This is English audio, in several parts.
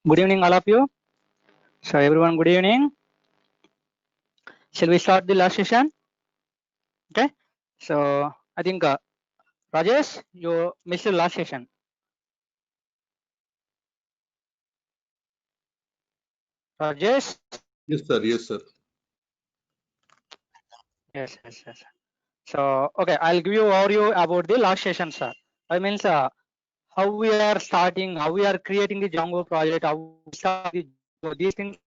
Good evening, all of you. So, everyone, good evening. Shall we start the last session? Okay. So, I think Rajesh, you missed the last session. Rajesh? Yes, sir. Yes, sir. Yes. So, okay, I'll give you overview about the last session, sir. I means how we are starting, how we are creating the Django project, how we start the Django, these things.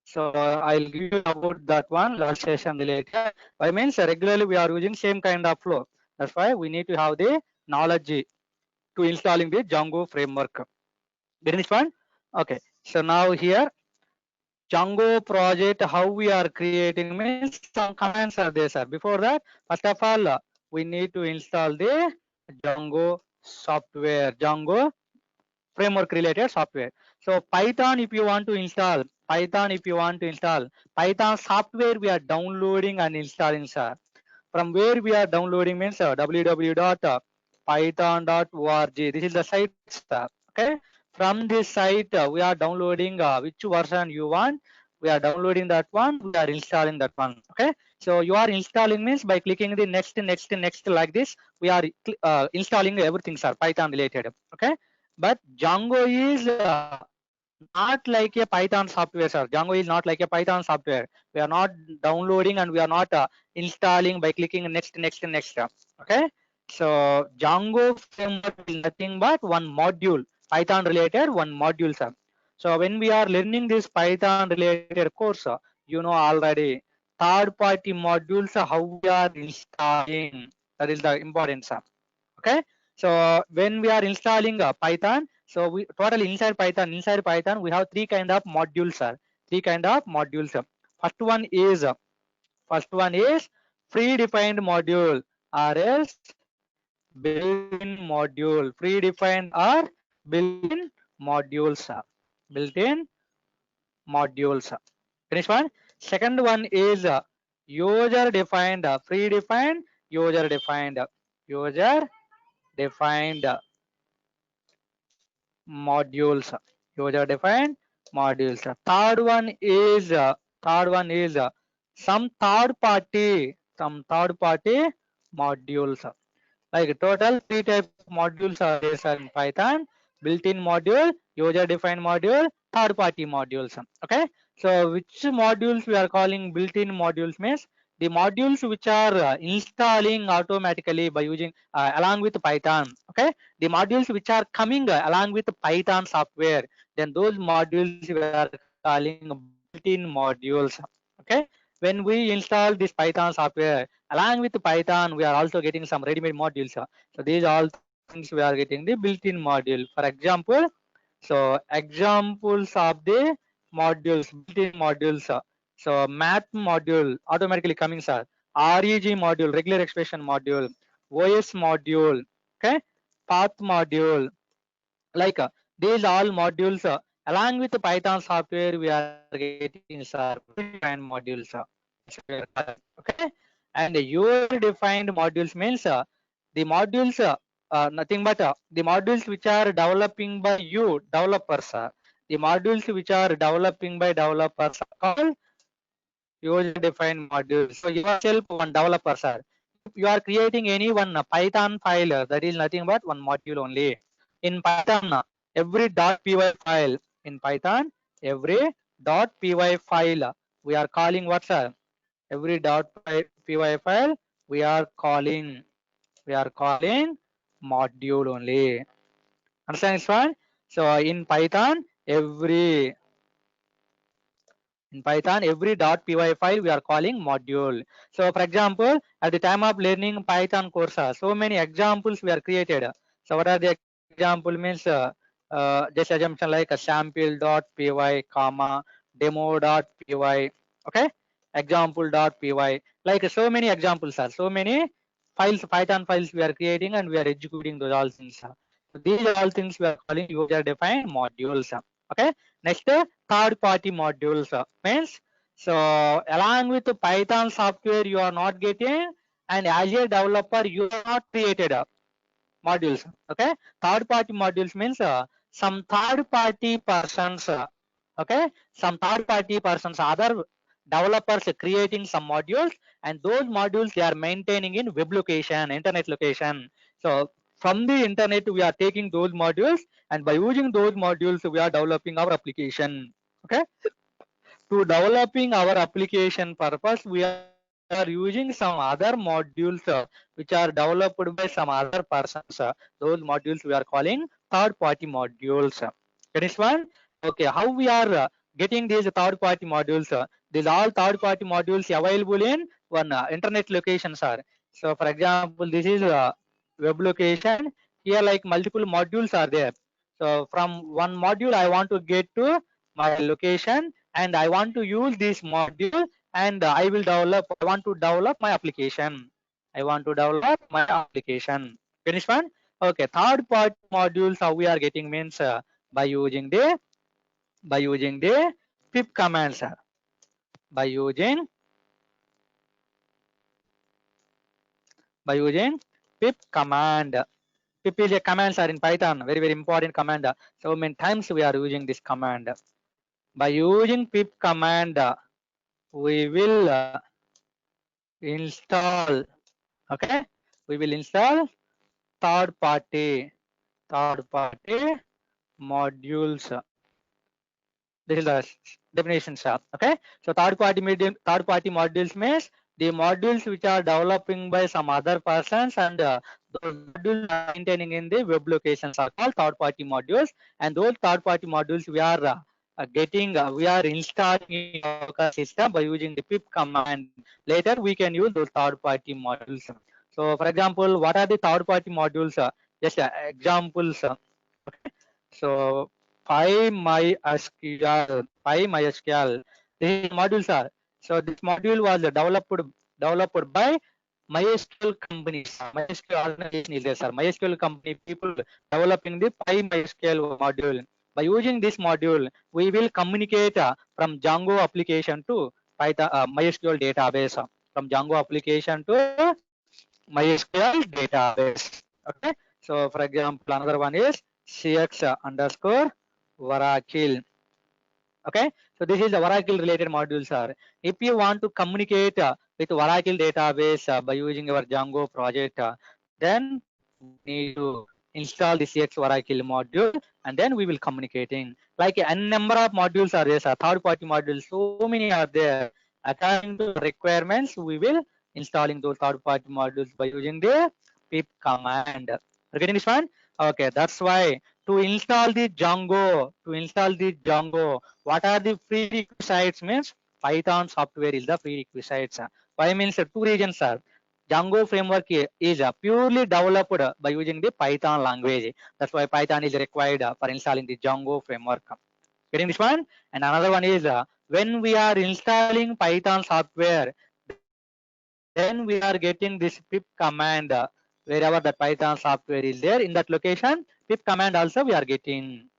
So, I'll give you about that one last session related. I means regularly we are using same kind of flow. That's why we need to have the knowledge to installing the Django framework. Get this one? Okay. So now here Django project, how we are creating means some commands are there, sir. Before that, first of all, we need to install the Django software, Django framework related software. So Python, if you want to install Python software, we are downloading and installing, sir. From where we are downloading means www.python.org. This is the site, sir. Okay. From this site, we are downloading which version you want. We are downloading that one. We are installing that one. Okay. So you are installing means by clicking the next like this, we are installing everything, sir. Python related. Okay. But Django is not like a Python software, sir. Django is not like a Python software. We are not downloading and we are not installing by clicking next. Okay. So Django framework is nothing but one module, Python related one module, sir. So when we are learning this Python related course, you know already third party modules, how we are installing. That is the important, sir. Okay. So when we are installing Python, so we total inside Python we have three kind of modules, sir. Three kind of modules. First one is predefined module or else built-in module. Predefined or built-in modules, sir. Built-in modules. Finish one. Second one is user defined, predefined, user defined, user defined modules, user defined modules. Third one is some third party modules. Like total three types of modules are there, sir, in Python: built-in module, user defined module, third party modules. Okay. So which modules we are calling built-in modules means the modules which are installing automatically by using along with Python. Okay. The modules which are coming along with Python software, then those modules we are calling built-in modules. Okay. When we install this Python software along with Python, we are also getting some ready-made modules. So these all things we are getting the built-in module. For example, so examples of the modules, built-in modules. So math module automatically coming, sir. REG module, regular expression module, OS module, okay, path module, like these all modules along with the Python software we are getting, sir, predefined modules. Okay. And user defined modules means the modules nothing but the modules which are developing by you developers. The modules which are developing by developers are called user defined modules. So yourself one developer, sir. If you are creating any one Python file, that is nothing but one module only. In Python, every .py file in Python, every .py file we are calling what, sir? Every .py file we are calling module only. Understand this one? So in Python, every .py file we are calling module. So for example, at the time of learning Python course, so many examples we are created. So what are the example means just assumption like a sample.py comma demo.py, okay, example.py, like so many examples are so many files, Python files we are creating and we are executing those all things. So these are all things we are calling user defined modules. Okay. Next, third party modules means so along with the Python software you are not getting, and as a developer you are not created modules. Okay. Third party modules means some third party persons, okay, some third party persons, other developers creating some modules, and those modules they are maintaining in web location, internet location. So from the internet we are taking those modules, and by using those modules we are developing our application. Okay, to developing our application purpose we are using some other modules which are developed by some other persons. Those modules we are calling third party modules. Get this one? Okay, how we are getting these third party modules? These all third party modules available in one internet location, sir. So for example, this is web location. Here like multiple modules are there. So from one module I want to get to my location, and I want to use this module, and I want to develop my application. I want to develop my application. Finish one? Okay, third part modules how we are getting means by using the pip commands. By using pip command. Pip is a command, sir, in Python. Very, very important command. So many times we are using this command. By using pip command, we will install, okay, we will install third party modules. This is the definition, sir. Okay, so third party modules means the modules which are developing by some other persons, and those modules are maintaining in the web locations are called third party modules, and those third party modules we are we are installing in our local system by using the pip command. Later we can use those third party modules. So for example, what are the third party modules? Just examples. Okay, so PyMySQL. These modules are, so this module was developed by MySQL companies. MySQL organization is there, sir. MySQL company people developing the PyMySQL module. By using this module, we will communicate from Django application to Python MySQL database. From Django application to MySQL database. Okay. So for example, another one is CX underscore Oracle. Okay, so this is the Oracle related modules, sir. If you want to communicate with Oracle database by using your Django project, then we need to install the CX Oracle module, and then we will communicating. Like a number of modules are there, sir. Third party modules, so many are there. According to requirements, we will installing those third party modules by using the pip command. Are you getting this one? Okay, that's why to install the Django, what are the prerequisites means Python software is the prerequisites. Why means two reasons are Django framework is purely developed by using the Python language. That's why Python is required for installing the Django framework. Getting this one? And another one is when we are installing Python software, then we are getting this pip command wherever the Python software is there in that location. Pip command also we are getting.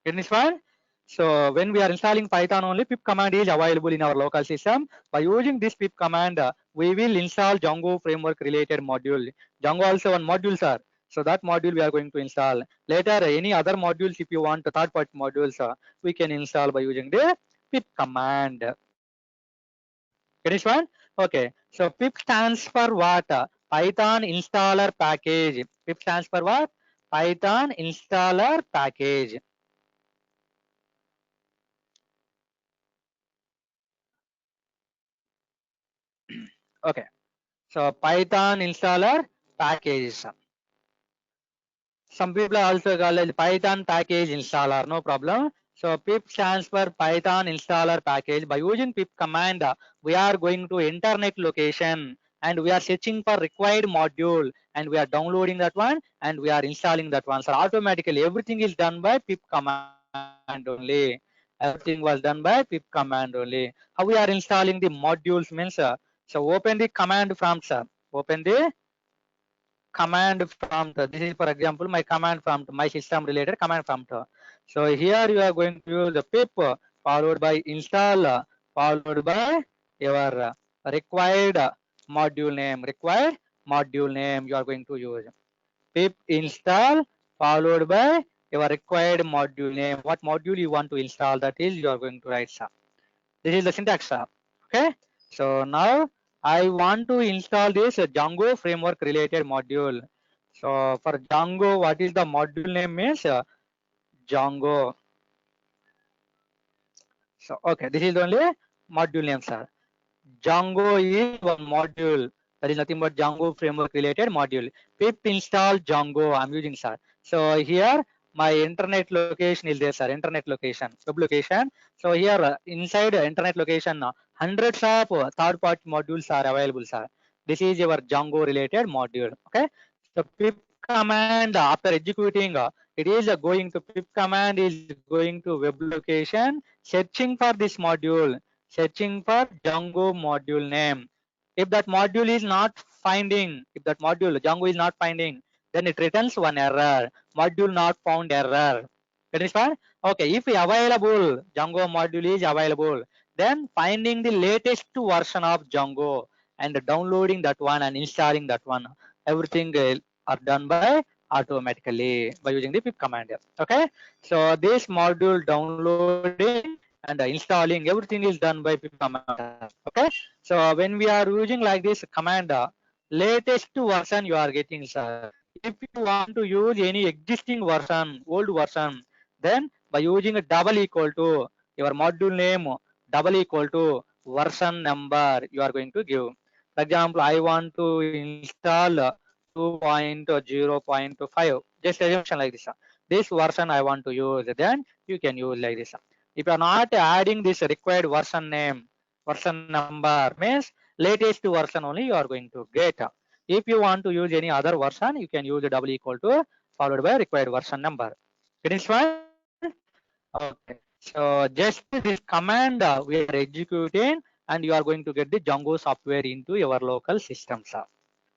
Get this one? So when we are installing Python only, pip command is available in our local system. By using this pip command, we will install Django framework related module. Django also one module, sir. So that module we are going to install. Later, any other modules, if you want third party modules, we can install by using the pip command. Get this one? Okay. So pip stands for what? Python installer package. Pip stands for what? Python installer package. Okay. So Python installer packages. Some people also call it Python package installer, no problem. So pip stands for Python installer package. By using pip command, we are going to internet location, and we are searching for required module, and we are downloading that one, and we are installing that one. So automatically everything is done by pip command only. Everything was done by pip command only. How we are installing the modules means, so open the command prompt, sir. Open the command prompt. This is for example my command prompt, my system related command prompt. So here you are going to use the pip followed by install followed by your required module name you are going to use. Pip install followed by your required module name, what module you want to install, that is you are going to write, sir. This is the syntax, sir. Okay. So now I want to install this Django framework related module. So for Django, what is the module name is Django. So okay, this is only module name, sir. Django is one module. That is nothing but Django framework related module. Pip install Django. I'm using, sir. So here my internet location is there, sir. Internet location, web location. So here inside internet location, hundreds of third-party modules are available, sir. This is your Django related module. Okay. So pip command after executing, it is going to pip command is going to web location, searching for this module, searching for Django module name. If that module is not finding, if that module Django is not finding, then it returns one error, module not found error. That is fine. Okay, if available, Django module is available, then finding the latest version of Django and downloading that one and installing that one. Everything are done by automatically by using the pip command. Okay, so this module downloading and installing, everything is done by pip command. Okay, so when we are using like this command, latest version you are getting, sir. If you want to use any existing version, old version, then by using a double equal to your module name, double equal to version number you are going to give. For example, I want to install 2.0.5, just assumption like this. This version I want to use, then you can use like this. If you are not adding this required version name, version number means latest version only you are going to get. If you want to use any other version, you can use a double equal to followed by required version number. It is fine. Okay. So just this command we are executing, and you are going to get the Django software into your local system, sir.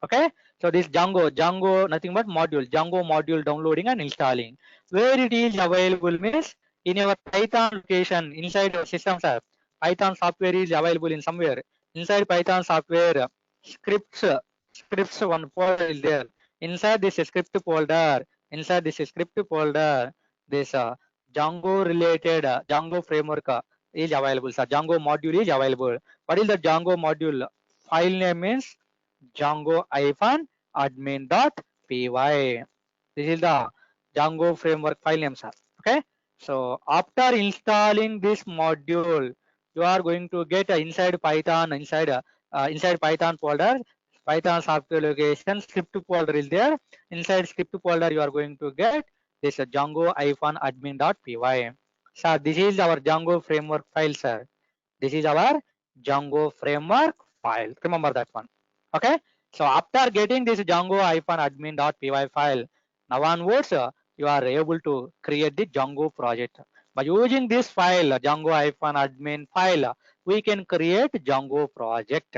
Okay. So this Django, nothing but module, Django module downloading and installing. Where it is available means in your Python location inside your system, sir. Python software is available in somewhere. Inside Python software, scripts one folder is there. Inside this script folder, this Django related Django framework is available, sir. Django module is available. What is the Django module? File name is Django-admin.py. This is the Django framework file name, sir. Okay. So after installing this module, you are going to get inside Python, inside Python folder, Python software location, script folder is there. Inside script folder, you are going to get this Django-admin.py. Sir, this is our Django framework file, sir. This is our Django framework file. Remember that one. Okay. So after getting this Django-admin.py file, now onwards you are able to create the Django project. By using this file, Django-admin file, we can create Django project.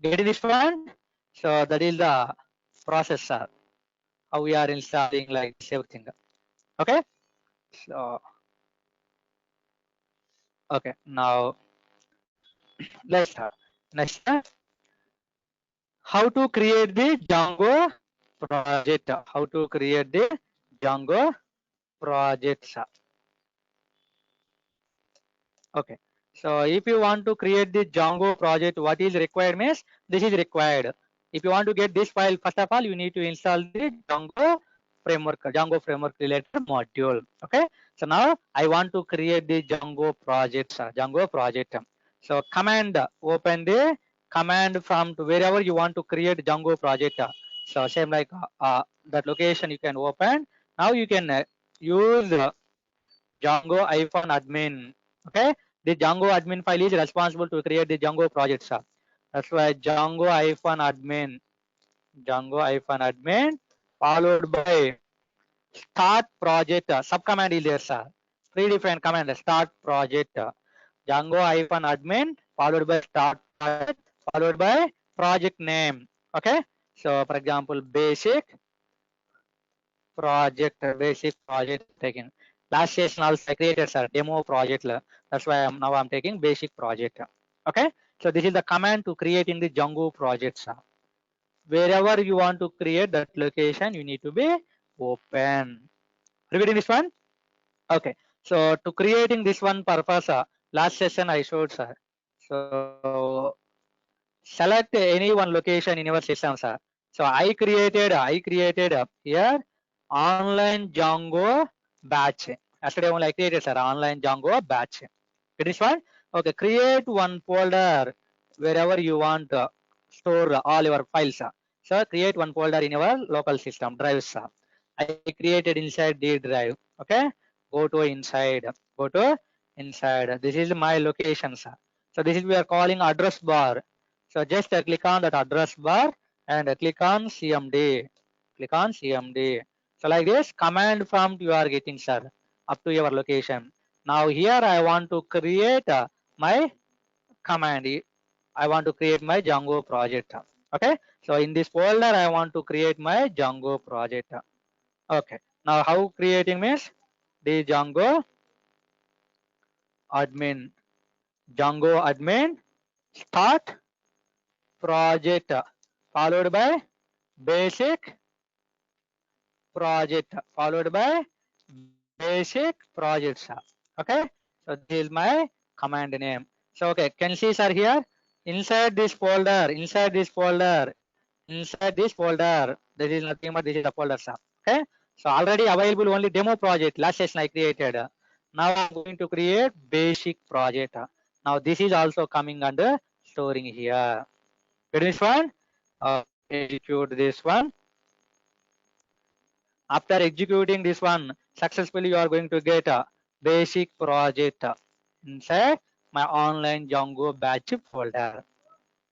Get this one? So that is the process, sir. How we are installing like this everything. Okay. So okay, now let's start. Next, how to create the Django project. How to create the Django project. Okay. So if you want to create the Django project, what is required means this is required. If you want to get this file, first of all, you need to install the Django framework related module. Okay. So now I want to create the Django project. Django project. So command, open the command from wherever you want to create Django project. So same like that location you can open. Now you can use Django-admin. Okay, the Django admin file is responsible to create the Django project, sir. That's why Django-admin followed by start project. Subcommand is there, sir. Predefined command start project. Django-admin followed by start project followed by project name. Okay, so for example, basic project taking. Last session also I created, sir, demo project. That's why I'm taking basic project. Okay. So this is the command to creating the Django project, sir. Wherever you want to create that location, you need to be open. Repeating this one. Okay. So to creating this one purpose, last session I showed, sir. So select any one location in your system, sir. So I created here online Django batch. Yesterday only I created, sir, online Django batch. It is one. Okay, create one folder wherever you want to store all your files, sir. So create one folder in your local system drive, sir. I created inside the drive. Okay, go to inside. Go to inside. This is my location, sir. So this is we are calling address bar. So just click on that address bar and click on CMD. Click on CMD. So like this, command prompt you are getting, sir, up to your location. Now here I want to create my command. I want to create my Django project. Okay. So in this folder, I want to create my Django project. Okay. Now how creating means the admin, Django admin start project followed by basic project followed by basic projects. Okay, so this is my command name. So okay, can see, sir, here inside this folder, there is nothing but this is the folder, sir. Okay, so already available only demo project last session I created. Now I'm going to create basic project. Now this is also coming under storing here. Get this one? Execute this one. After executing this one successfully, you are going to get a basic project inside my online Django batch folder.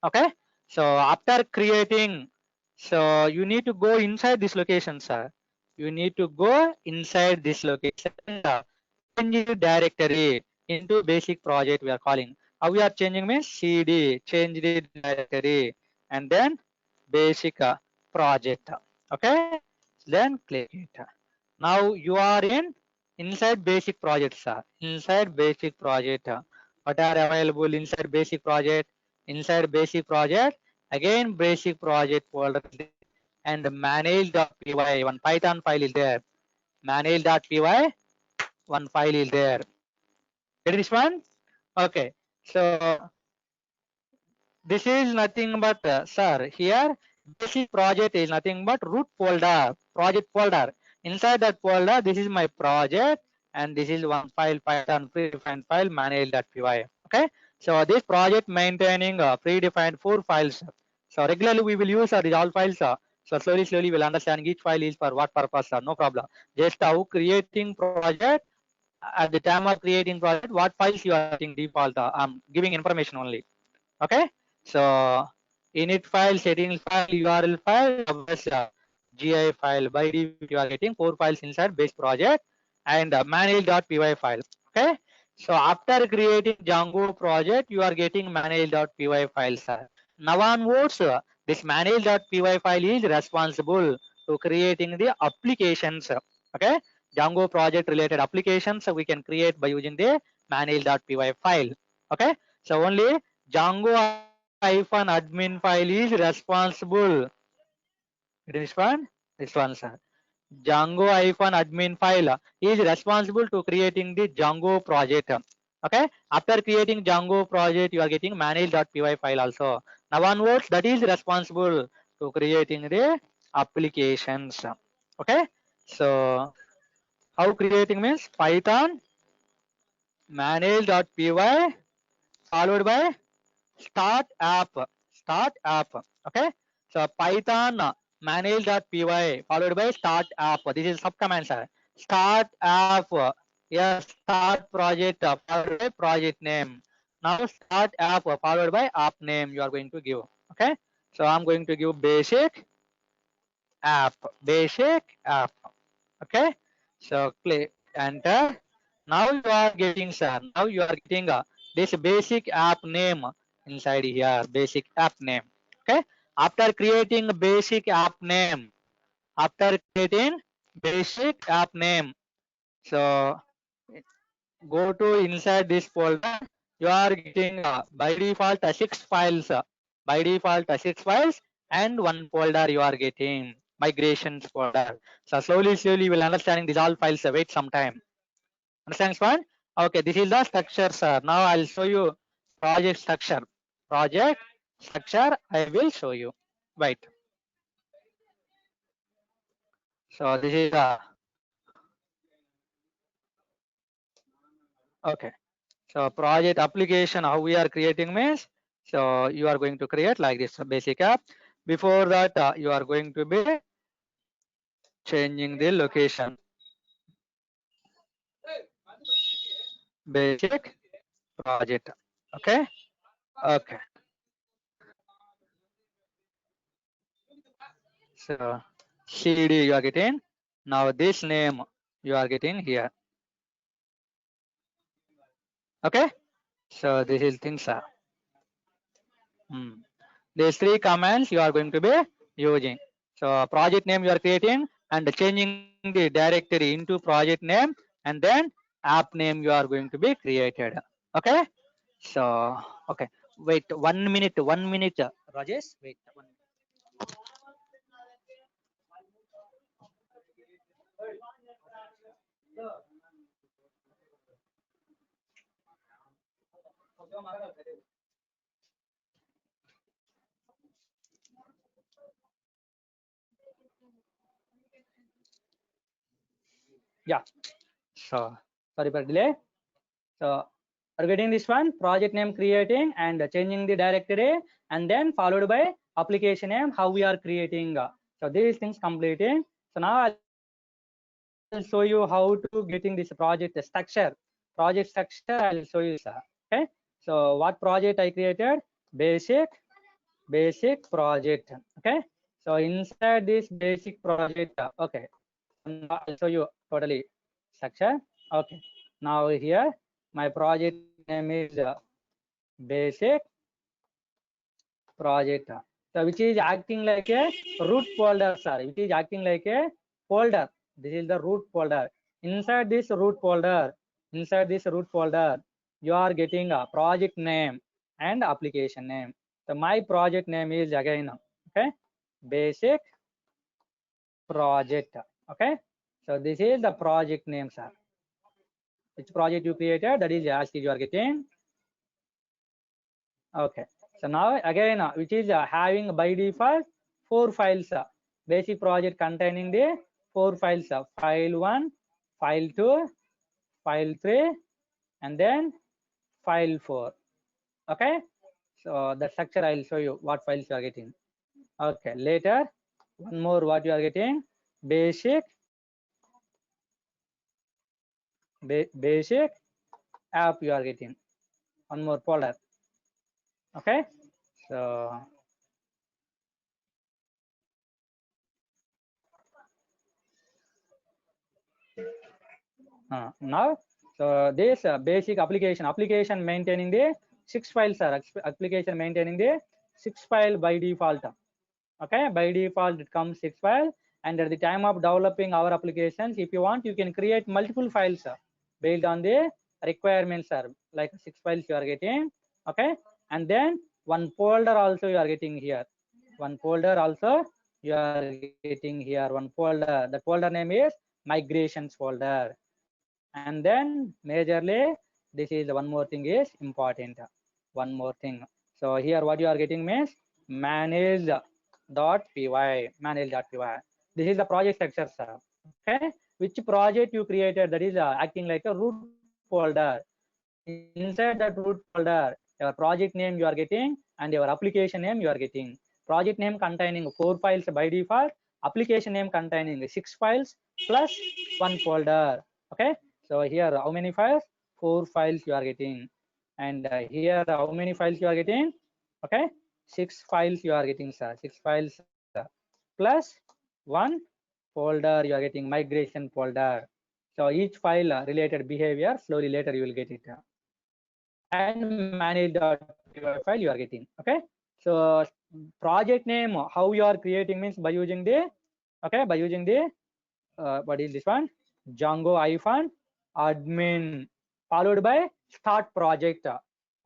Okay. So after creating, so you need to go inside this location, sir. You need to go inside this location. Change the directory into basic project we are calling. How we are changing means CD, change the directory, and then basic project. Okay. Then click it. Now you are in inside basic project, sir. Inside basic project. What are available inside basic project? Inside basic project, again basic project folder and manage.py, one Python file is there. Manage.py, one file is there. Get this one? Okay. So this is nothing but, sir, here basic project is nothing but root folder, project folder. Inside that folder, this is my project and this is one file, Python predefined file manage.py. Okay. So this project maintaining predefined 4 files. So regularly we will use these all files. So slowly we'll understand each file is for what purpose. No problem. Just how creating project, at the time of creating project, what files you are getting default. I'm giving information only. Okay. So init file, settings file, URL file, GI file. By default you are getting 4 files inside base project and manage.py file. Okay. So after creating Django project, you are getting manage.py files. Now onwards, this manage.py file is responsible to creating the applications. Okay. Django project related applications we can create by using the manage.py file. Okay. So only Django -admin file is responsible. This one, sir. Django -admin file is responsible to creating the Django project. Okay. After creating Django project, you are getting manage.py file also. Now onwards, that is responsible to creating the applications. Okay. So how creating means Python manage.py followed by start app. Okay. So Python manage.py followed by start app. This is subcommand, sir. Start app. Yes, start project followed by project name. Now start app followed by app name you are going to give. Okay. So I'm going to give basic app. Okay. So click enter. Now you are getting, sir. Now you are getting this basic app name inside here. Basic app name. Okay. After creating basic app name, so go to inside this folder. You are getting by default 6 files. By default 6 files and one folder you are getting. migrations folder. So slowly you will understanding these all files. Wait some time. Understand this one? Okay, this is the structure, sir. Now I'll show you project structure. Project structure I will show you. Wait. So this is okay. So project application, how we are creating means, so you are going to create like this basic app. Before that, you are going to be changing the location. Basic project. Okay. Okay. So CD you are getting. Now this name you are getting here. Okay. So this is things are. These three commands you are going to be using. So project name you are creating and changing the directory into project name, and then app name you are going to be created. Okay. So okay. Wait 1 minute. 1 minute. Rajesh. Wait. Yeah. So sorry for delay. So are getting this one, project name creating and changing the directory, and then followed by application name, how we are creating. So these things completing. So now I'll show you how to getting this project structure. Project structure I'll show you, sir. Okay. So what project I created? Basic project. Okay. So inside this basic project, okay. Now I'll show you totally structure. Okay. Now here my project name is basic project. So which is acting like a root folder, sir. Which is acting like a folder. This is the root folder. Inside this root folder, you are getting a project name and application name. So my project name is again, okay, basic project. Okay. So this is the project name, sir. Which project you created, that is as you are getting. Okay. So now again, which is having by default 4 files. Basic project containing the 4 files. File 1, file 2, file 3, and then file 4. Okay. So the structure I'll show you what files you are getting. Okay. Later, one more what you are getting, basic app you are getting. One more folder. Okay. So now, so this basic application maintaining the 6 files are application maintaining the 6 file by default. Okay, by default it comes 6 file, and at the time of developing our applications, if you want, you can create multiple files based on the requirements are like 6 files you are getting. Okay, and then one folder also you are getting here. One folder also you are getting here. One folder. The folder name is migrations folder. And then majorly this is one more thing is important. One more thing. So here what you are getting means manage.py. This is the project structure, sir. Okay, which project you created, that is acting like a root folder. Inside that root folder, your project name you are getting and your application name you are getting. Project name containing 4 files by default, application name containing 6 files plus one folder. Okay, so here how many files? 4 files you are getting, and here how many files you are getting? Okay, 6 files you are getting, sir. 6 files plus one folder you are getting, migration folder. So each file related behavior, slowly later you will get it. And manage.py file you are getting. Okay, so project name how you are creating means by using the, okay, by using the what is this one, Django admin followed by start project.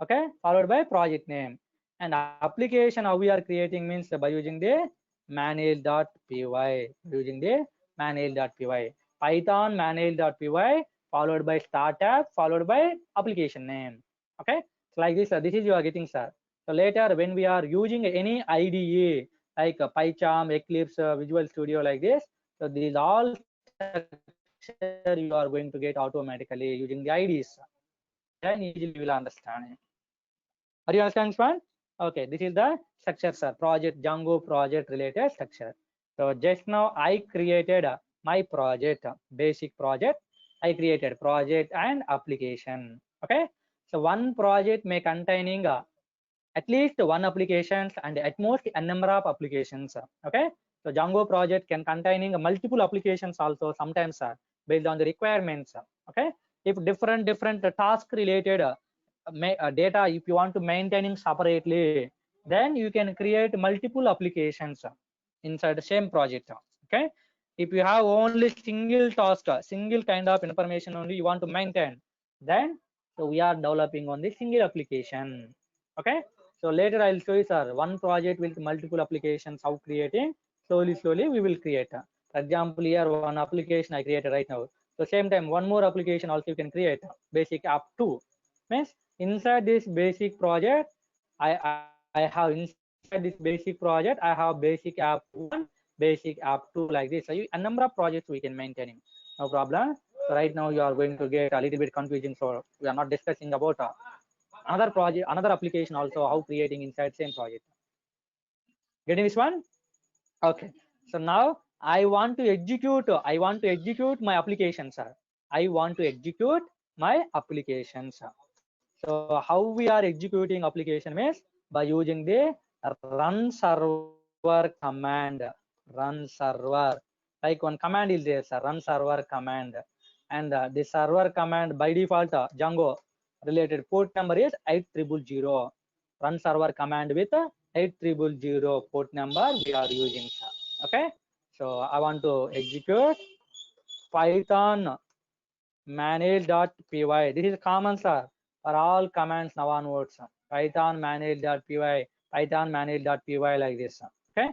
Okay, followed by project name. And application how we are creating means by using the manage.py, using the manage.py, Python manage.py followed by startup followed by application name. Okay, so like this, this is you are getting, sir. So later when we are using any IDE like PyCharm, Eclipse, Visual Studio like this, so these all structure you are going to get automatically using the IDs. Then easily you will understand. Are you understand, Swan? Okay, this is the structure, sir. Project Django project related structure. So just now I created my project, basic project. I created project and application. Okay. So one project may containing at least one applications and at most a number of applications. Okay. So Django project can containing multiple applications also sometimes based on the requirements. Okay. If different task related data, if you want to maintaining separately, then you can create multiple applications inside the same project. Okay. If you have only single task, single kind of information only you want to maintain, then so we are developing on the single application. Okay. So later I'll show you, sir, one project with multiple applications, how creating. Slowly we will create. For example, here one application I created right now. So same time one more application also you can create. Basic app 2 means inside this basic project, I have inside this basic project I have basic app 1, basic app 2 like this. So a number of projects we can maintain, no problem. So right now you are going to get a little bit confusing, so we are not discussing about another project, another application also, how creating inside same project. Getting this one? Okay. So now I want to execute my application, sir. I want to execute my application, sir. So how we are executing application means by using the run server command. Run server, like one command is there, sir, run server command. And the server command by default Django related port number is 8000. Run server command with 8000 port number we are using, sir. Okay. So I want to execute Python manage.py. This is common, sir, for all commands now onwards. Python manage.py, Python manage.py like this. Okay.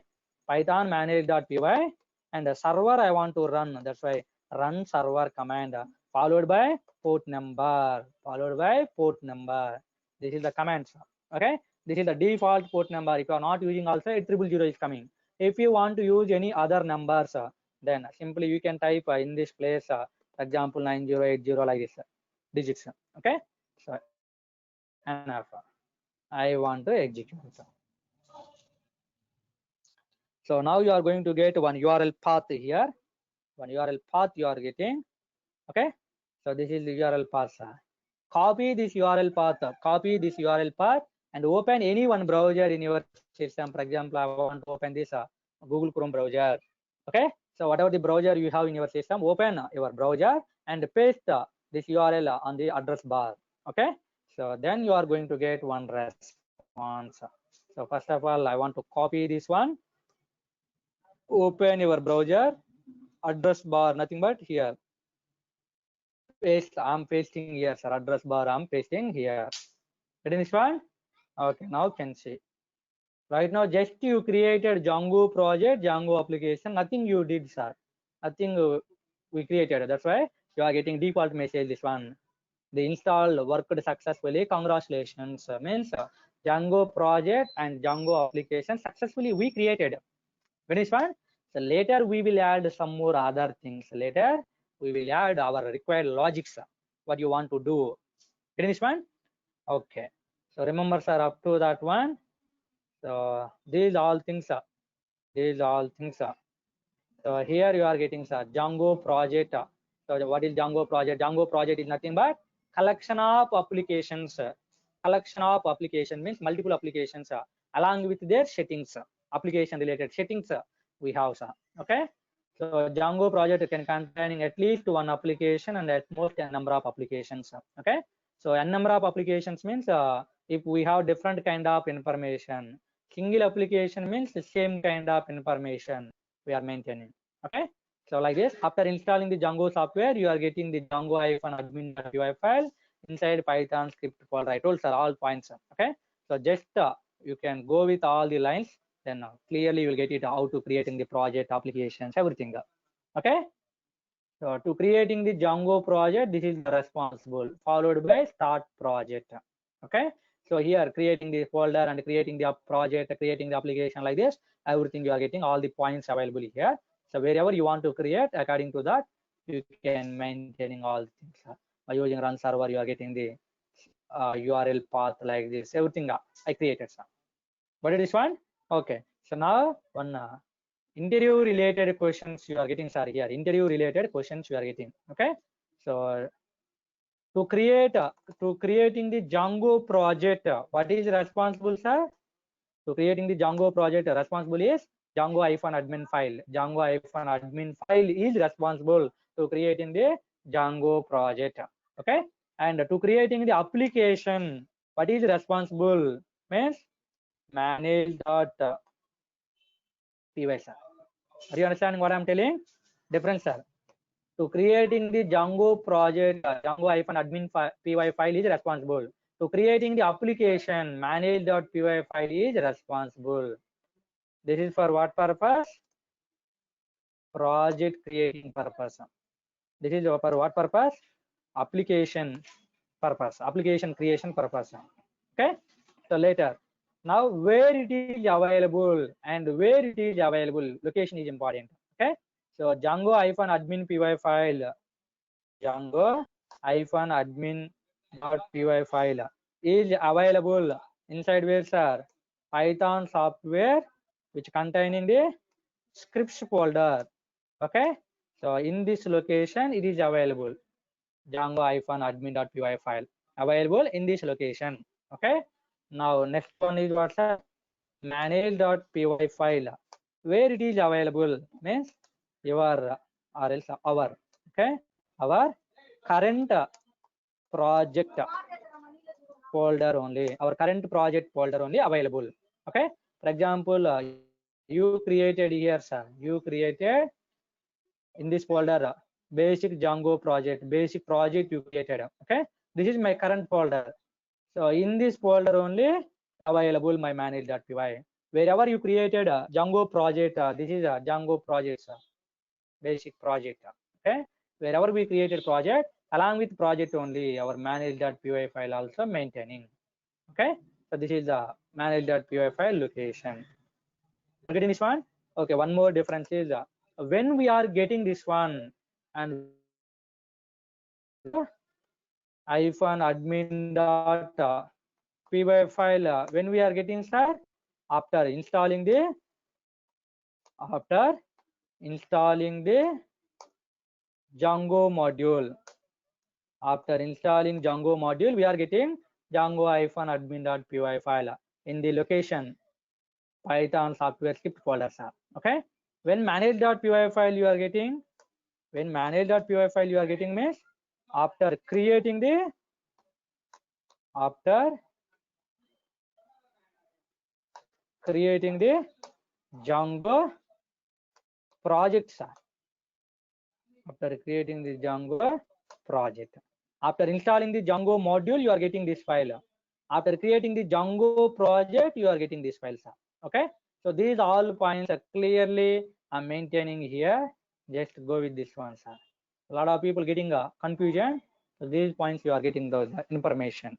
Python manage.py, and the server I want to run. That's why run server command followed by port number, followed by port number. This is the command, sir. Okay. This is the default port number. If you are not using also 8000 is coming. If you want to use any other numbers, then simply you can type in this place. For example 9080 like this digits. Okay. So enough. I want to execute. So now you are going to get one URL path here. One URL path you are getting. Okay. So this is the URL path. Copy this URL path. Copy this URL path and open any one browser in your system. For example, I want to open this Google Chrome browser. Okay. So whatever the browser you have in your system, open your browser and paste this URL on the address bar. Okay. So then you are going to get one response. So first of all, I want to copy this one. Open your browser, address bar, nothing but here. Paste. I'm pasting here, sir. Address bar. I'm pasting here. Getting this one? Okay. Now can see. Right now, just you created Django project, Django application. Nothing you did, sir. Nothing we created. That's why you are getting default message. This one. The install worked successfully. Congratulations. Means Django project and Django application successfully we created. When is one? So later we will add some more other things. Later we will add our required logics. What you want to do. Getting this one? Okay. So remember, sir, up to that one. So these all things. These all things. So here you are getting, sir, Django project. So what is Django project? Django project is nothing but collection of applications. Collection of application means multiple applications along with their settings, application related settings we have, sir. Okay. So Django project can containing at least one application and at most a number of applications. Okay. So a number of applications means if we have different kind of information. Single application means the same kind of information we are maintaining. Okay. So like this, after installing the Django software, you are getting the Django-admin.py file inside Python script folder. I told, sir, all points. Okay. So just you can go with all the lines. then clearly you will get it how to creating the project, applications, everything. Okay. So to creating the Django project, this is the responsible, followed by start project. Okay. So here creating the folder and creating the project, creating the application like this, everything you are getting all the points available here. So wherever you want to create, according to that, you can maintaining all the things. By using run server, you are getting the URL path like this, everything I created. What is this one? Okay. So now one interview related questions you are getting, sir, here. Interview related questions you are getting. Okay. So to creating the Django project, what is responsible, sir? To creating the Django project, responsible is Django-admin file. Django-admin file is responsible to creating the Django project. Okay. And to creating the application, what is responsible? Means manage.py, sir. Are you understanding what I'm telling? Difference, sir. To creating the Django project, Django-admin py file is responsible. To creating the application, manage.py file is responsible. This is for what purpose? Project creating purpose. This is for what purpose? Application purpose, application creation purpose. Okay. So later, now where it is available and where it is available, location is important. Okay. So Django-admin py file, Django-admin.py file is available inside where, sir? Python software, which containing the scripts folder. Okay. So in this location, it is available. Django-admin.py file available in this location. Okay. Now next one is what, sir? Manage.py file. Where it is available means your or else our, okay, our current project folder only, our current project folder only available. Okay. For example, you created here, sir. You created in this folder basic Django project, basic project you created. Okay. This is my current folder. So in this folder only available my manage.py. Wherever you created a Django project, this is a Django project, basic project. Okay. Wherever we created project, along with project only our manage.py file also maintaining. Okay. So this is the manage.py file location. Getting this one? Okay. One more difference is when we are getting this one and -admin.py file, when we are getting, sir, after installing the Django module. After installing Django module, we are getting Django-admin.py file in the location Python software script folder, sir. Okay. When manage.py file you are getting, when manage.py file you are getting means after creating the Django project, sir. After creating the Django project, after installing the Django module, you are getting this file. After creating the Django project, you are getting this file, sir. Okay. So these all points are clearly I'm maintaining here. Just go with this one, sir. A lot of people getting confusion. So these points you are getting those information.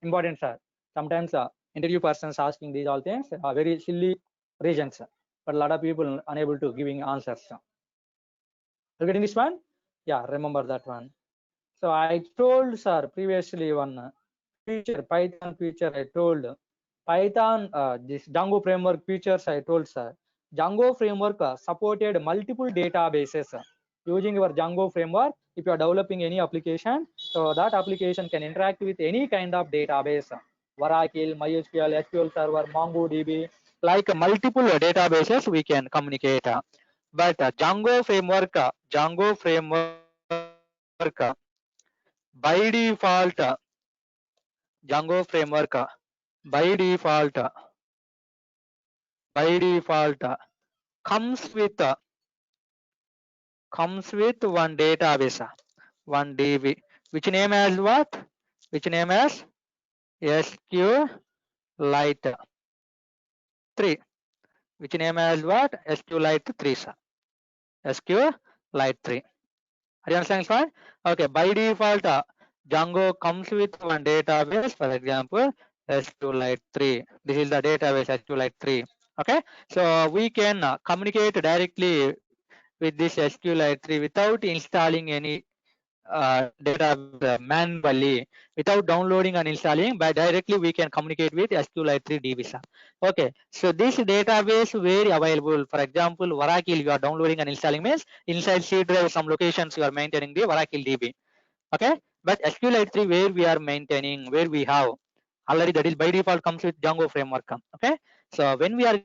Important, sir. Sometimes interview persons asking these all things are very silly reasons, but a lot of people unable to giving answers. You getting this one? Yeah, remember that one. So I told, sir, previously one feature, Python feature I told. Python, this Django framework features I told, sir. Django framework supported multiple databases. Using your Django framework, if you are developing any application, so that application can interact with any kind of database. Oracle, MySQL, SQL Server, MongoDB, like multiple databases we can communicate. But Django framework by default, Django framework by default comes with one database, one DB, which name as what? Which name as SQLite 3. which name as what? SQLite 3, sir. SQLite 3. Are you understanding, fine? Okay, by default, Django comes with one database, for example, SQLite 3. This is the database SQLite 3. Okay, so we can communicate directly with this SQLite 3 without installing any data manually, without downloading and installing, but directly we can communicate with SQLite 3 DB. Okay, so this database very available. For example, Oracle you are downloading and installing means inside C drive some locations you are maintaining the Oracle DB. Okay, but SQLite 3 where we are maintaining, where we have already, that is by default comes with Django framework. Okay, so when we are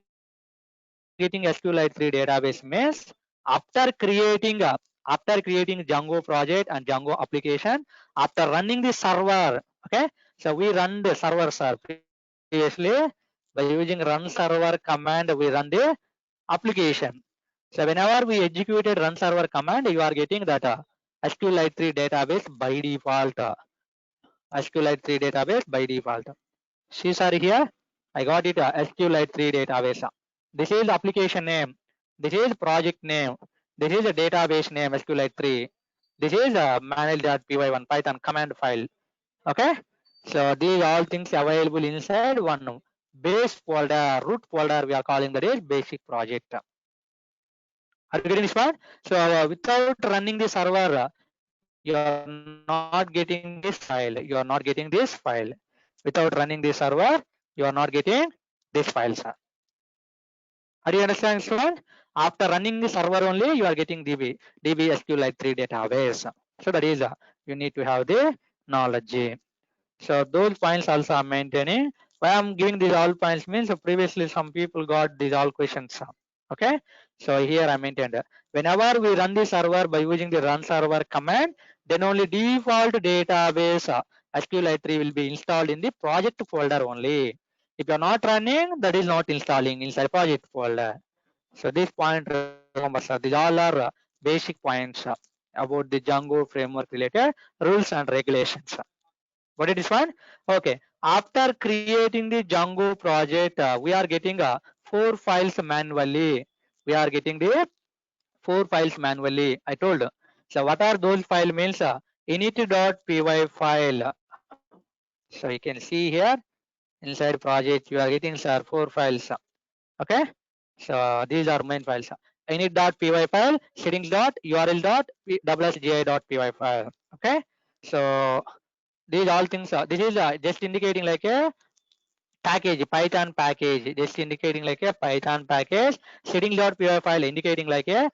getting SQLite 3 database means after creating Django project and Django application, after running the server, okay, so we run the server, sir. Previously by using run server command we run the application. So whenever we executed run server command, you are getting that SQLite 3 database by default. SQLite 3 database by default. See, sir, here I got it, SQLite 3 database. This is the application name. This is project name. This is a database name SQLite 3. This is a manage.py1 Python command file. Okay, so these all things available inside one base folder, root folder. We are calling that is basic project. Are you getting this part? So without running the server, you are not getting this file. You are not getting this file. Without running the server, you are not getting this file, sir. Are you understanding, student? After running the server only, you are getting DB SQLite 3 database. So that is you need to have the knowledge. So those points also I'm maintaining. Why I'm giving these all points means previously some people got these all questions. Okay, so here I maintained. Whenever we run the server by using the run server command, then only default database SQLite 3 will be installed in the project folder only. If you are not running, that is not installing inside project folder. So this point, remember, sir, these all are basic points about the Django framework related rules and regulations. What it is one? Okay. After creating the Django project, we are getting 4 files manually. We are getting the 4 files manually. I told. So what are those file means? Init.py file. So you can see here inside project you are getting, sir, 4 files. Okay. So these are main files. Init.py file, settings.url.wsgi.py file. Okay. So these all things are, this is just indicating like a package, Python package, just indicating like a Python package. Settings.py file indicating like a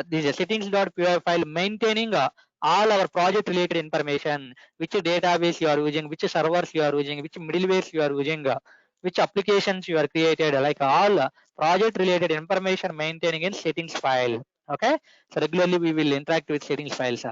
this is settings.py file maintaining all our project related information, which database you are using, which servers you are using, which middlewares you are using, which applications you are created, like all project related information maintaining in settings file. Okay, so regularly we will interact with settings files.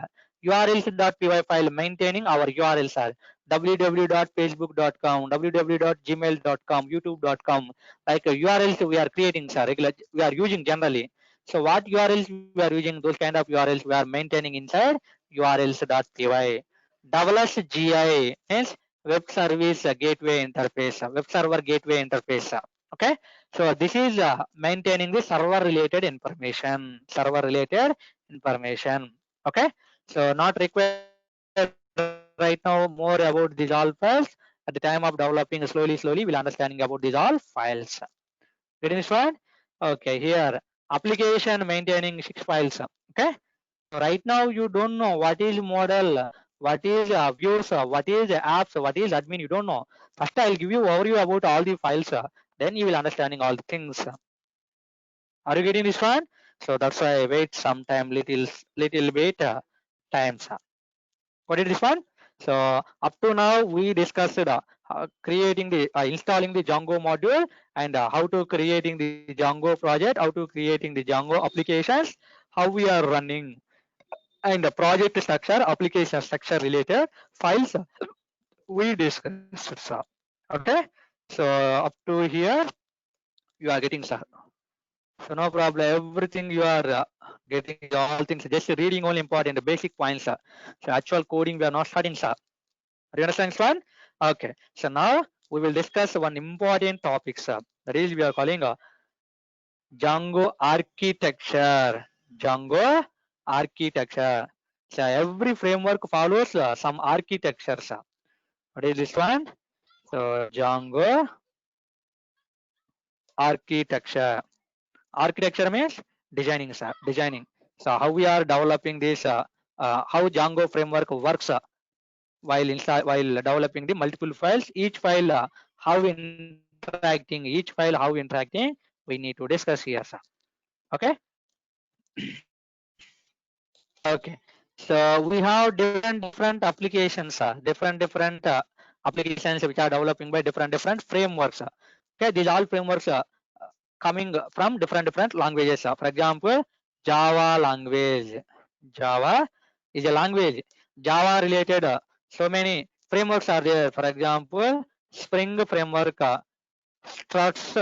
urls.py file maintaining our URLs are www.facebook.com, www.gmail.com, youtube.com, like URLs we are creating, sir, regular we are using generally. So what URLs we are using, those kind of URLs we are maintaining inside urls.py. WSGI means web service gateway interface, web server gateway interface. Okay, so this is maintaining the server related information, Okay, so not required right now more about these all files. At the time of developing, slowly we'll understanding about these all files. Getting this one? Okay, here application maintaining 6 files. Okay, so right now you don't know what is model, what is views, what is apps, what is admin. You don't know. First, I'll give you overview about all the files. Then you will understanding all the things. Are you getting this one? So that's why I wait some time, little bit times. What is this one? So up to now we discussed creating the installing the Django module and how to creating the Django project, how to creating the Django applications, how we are running, and the project structure, application structure related files we discussed, sir. Okay, so up to here you are getting, sir. So no problem, everything you are getting all things, just reading only important, the basic points. So actual coding we are not starting, sir. Are you understanding, Swan? Okay. So now we will discuss one important topic, sir. That is we are calling Django architecture. Django architecture. So every framework follows some architectures. What is this one? So Django architecture. Architecture means designing, sir. Designing. So how we are developing this? How Django framework works while developing the multiple files. Each file how interacting. Each file how interacting. We need to discuss here, sir. Okay. Okay. So we have different applications, different applications which are developing by different frameworks. Okay, these all frameworks coming from different languages. For example, Java language. Java is a language. Java related so many frameworks are there. For example, Spring framework, Struts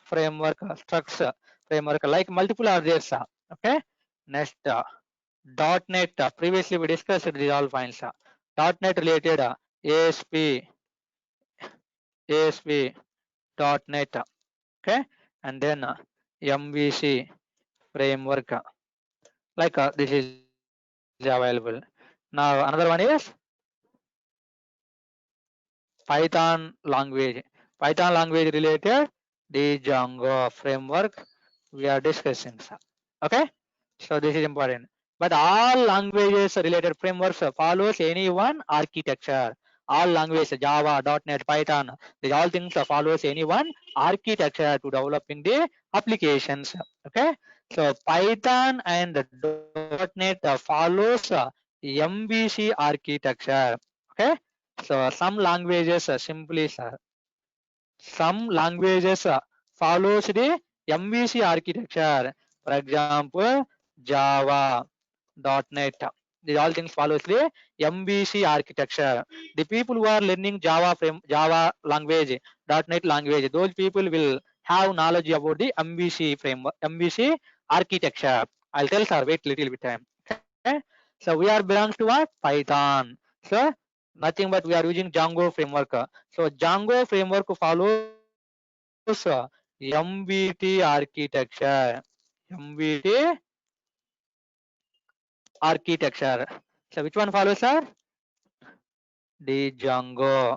framework, like multiple are there. Okay. Next, .NET. Previously we discussed these all files. .NET related ASP .NET. Okay, and then MVC framework. Like this is available. Now another one is Python language. Python language related the Django framework we are discussing. Okay, so this is important. But all languages related frameworks follows any one architecture. All languages, Java, .NET, Python, these all things follows any one architecture to developing the applications. Okay, so Python and .NET follows MVC architecture. Okay, so some languages simply some languages follows the MVC architecture. For example, Java, .NET. These all things follows the MVC architecture. The people who are learning Java language, .NET language, those people will have knowledge about the MVC framework, MVC architecture. I'll tell sir, wait little bit time. Okay. So we are belongs to what? Python. So nothing but we are using Django framework. So Django framework follows MVT architecture. MVT architecture. So which one follows, sir? The Django.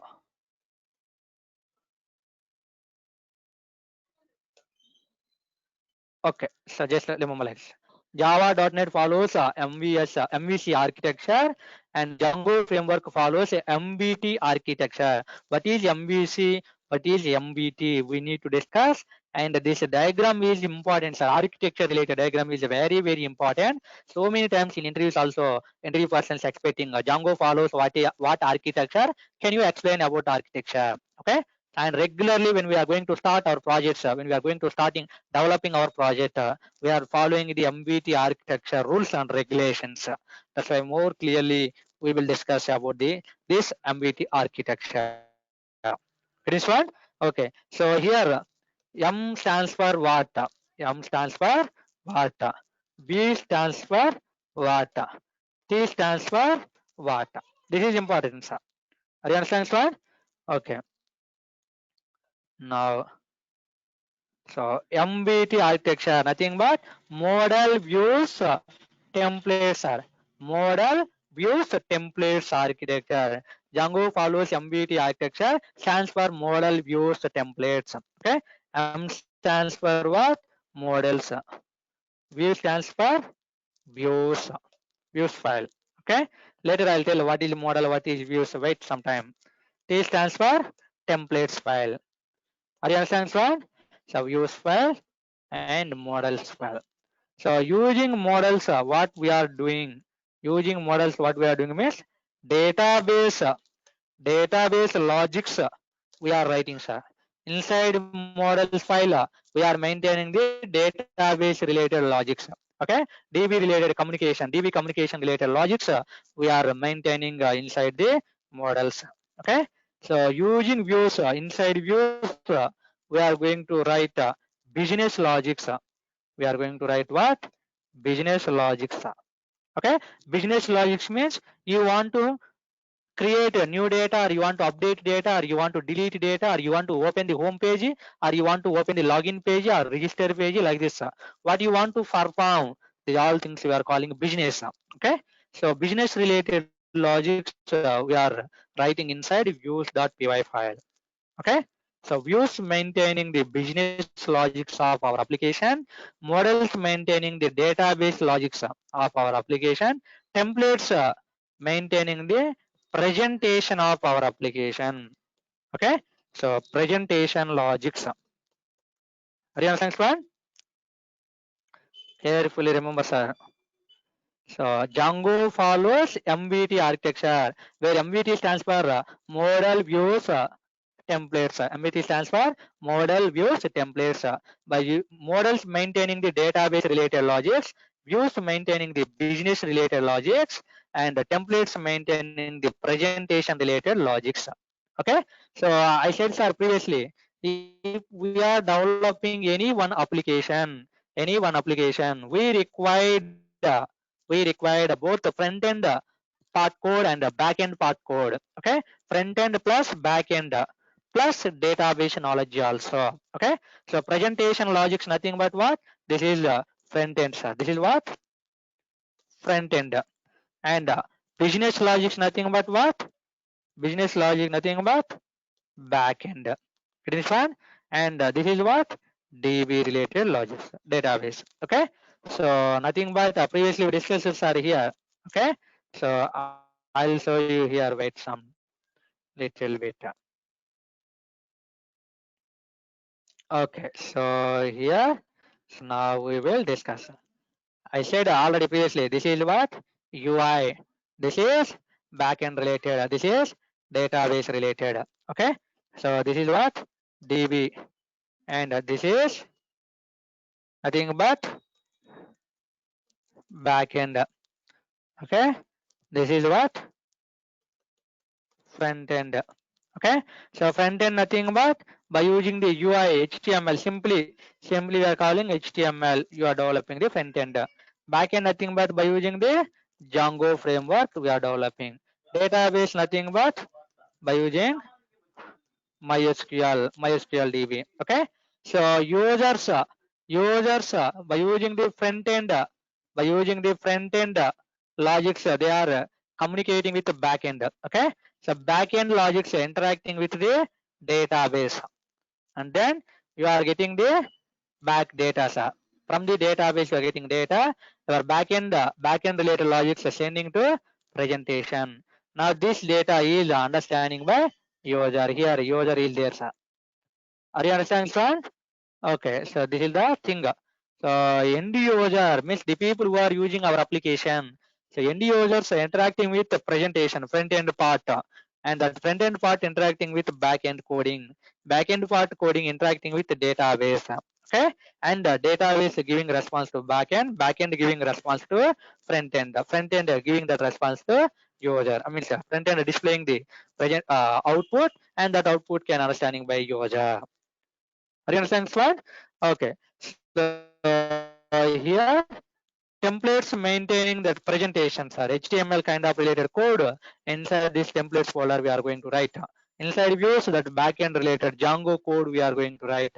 Okay, so just let me memorize. Java.NET follows MVC architecture, and Django framework follows a MVT architecture. What is MVC? What is MVT? We need to discuss. And this diagram is important, sir. Architecture related diagram is very important. So many times in interviews also, interview persons expecting Django follows what architecture? Can you explain about architecture? Okay. And regularly when we are going to start our projects, when we are going to starting developing our project, we are following the MVT architecture rules and regulations. That's why more clearly we will discuss about this MVT architecture. It is what? Okay. So here M stands for what? M stands for what? B stands for what? T stands for what? This is important, sir. Are you understand, sir? Okay. Now, so MVT architecture, nothing but model views templates are model views templates architecture. Django follows MVT architecture, stands for model views templates. Okay, M stands for what? Models. V stands for views file. Okay, later I'll tell what is model, what is views. Wait some time. T stands for templates file. Are you understand, sir? So views file and models file. So using models, what we are doing? Using models, what we are doing means database, database logics we are writing, sir. Inside models file, we are maintaining the database related logics. Okay, DB related communication, DB communication related logics we are maintaining inside the models. Okay, so using views, inside views, we are going to write business logics. We are going to write what? Business logics. Okay, business logics means you want to create a new data, or you want to update data, or you want to delete data, or you want to open the home page, or you want to open the login page or register page like this. What you want to perform, these all things we are calling business. Okay, so business related logics we are writing inside views.py file. Okay, so views maintaining the business logics of our application, models maintaining the database logics of our application, templates maintaining the presentation of our application. Okay, so presentation logics. Are you understand, one? Carefully remember, sir. So Django follows MVT architecture, where MVT stands for model views templates. MVT stands for model views templates. By models maintaining the database related logics, views maintaining the business related logics, and the templates maintaining the presentation related logics. Okay, so I said, sir, previously, if we are developing any one application, we required both the front end part code and the back end part code. Okay, front end plus back end plus database knowledge also. Okay, so presentation logics nothing but what? This is front end, sir. This is what? Front end. And business logics nothing but what? Business logic nothing but back end. It is fine. And this is what? DB related logics, database. Okay, so nothing but previously we discussed are here. Okay, so I'll show you here. Wait some little bit. Okay, so here, so now we will discuss. I said already previously, this is what? UI. This is backend related. This is database related. Okay, so this is what? DB. And this is nothing but backend. Okay, this is what? Front end. Okay, so front end nothing but by using the UI HTML, simply we are calling HTML, you are developing the front end. Back end nothing but by using the Django framework we are developing. Database nothing but by using MySQL DB. Okay, so users by using the front end logics they are communicating with the back end. Okay, so back end logics interacting with the database, and then you are getting the back data, sir. From the database you are getting data. Your backend related logics are sending to presentation. Now this data is understanding by user. Here user is there, sir. Are you understanding, sir? Okay, so this is the thing. So end user means the people who are using our application. So end users are interacting with the presentation front end part, and that front end part interacting with back end coding. Back end part coding interacting with the database. Okay, and the database giving response to back end giving response to front end. Front end giving that response to user. I mean, front end displaying the present output, and that output can understanding by user. Are you understanding this one? Okay. So here templates maintaining that presentations are HTML kind of related code. Inside this templates folder we are going to write. Inside views that backend related Django code we are going to write.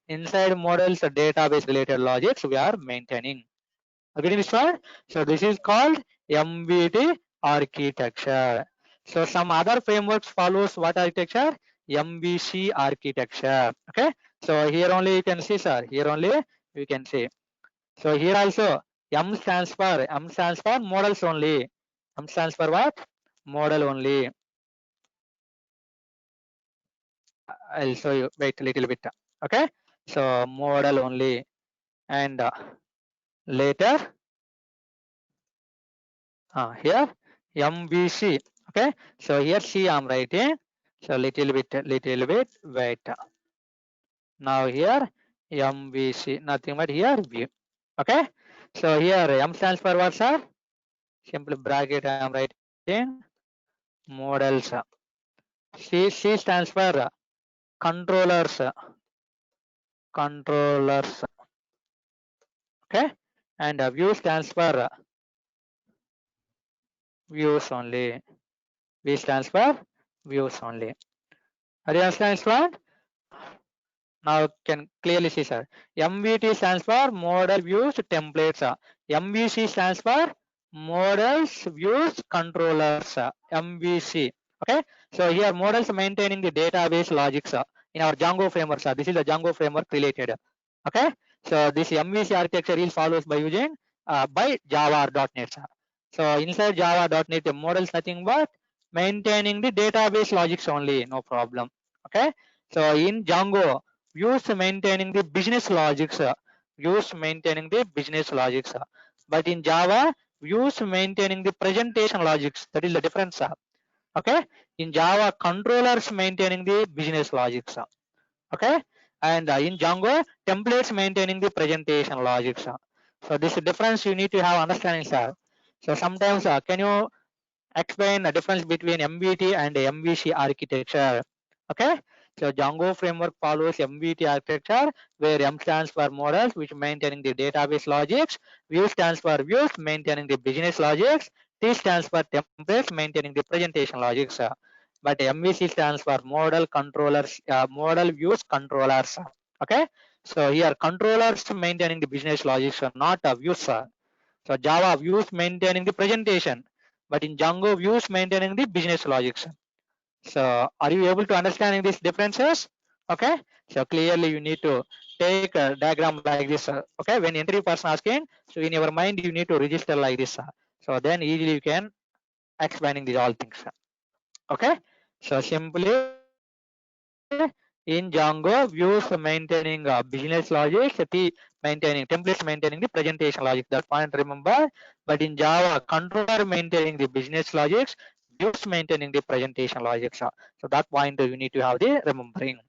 Inside models database related logics we are maintaining. Again this one. So this is called MVT architecture. So some other frameworks follows what architecture? MVC architecture. Okay. So here only you can see, sir. Here only you can see. So here also M stands for models only. M stands for what? Model only. I'll show you. Wait a little bit. Okay. So model only, and later here MVC. Okay. So here C I'm writing. So little bit. Wait. Now here MVC. Nothing but here view. Okay. So here M stands for what, sir? Simply bracket I am writing models. C stands for controllers. Okay, and view stands for views only. V stands for views only. Are you understand this one? Now can clearly see, sir. MVT stands for model views templates. MVC stands for models views controllers. MVC. Okay. So here models maintaining the database logics in our Django framework. This is the Django framework related. Okay. So this MVC architecture is followed by using by Java.NET. So inside Java.NET, the models nothing but maintaining the database logics only. No problem. Okay. So in Django, views maintaining the business logics, views maintaining the business logics, but in Java, views maintaining the presentation logics. That is the difference. Okay, in Java, controllers maintaining the business logics. Okay, and in Django, templates maintaining the presentation logics. So this difference you need to have understanding, sir. So sometimes can you explain the difference between MVT and MVC architecture? Okay, so Django framework follows MVT architecture where M stands for models which maintaining the database logics, view stands for views maintaining the business logics, T stands for templates maintaining the presentation logics. But MVC stands for model controllers, model views controllers. Okay, so here controllers maintaining the business logics, not views. So Java views maintaining the presentation, but in Django views maintaining the business logics. So are you able to understanding these differences? Okay. So clearly you need to take a diagram like this. Okay. When interview person asking, so in your mind you need to register like this. So then easily you can explaining these all things. Okay. So simply in Django, views maintaining business logic, T maintaining templates maintaining the presentation logic. That point remember. But in Java, controller maintaining the business logics, views maintaining the presentation logics. So that point you need to have the remembering.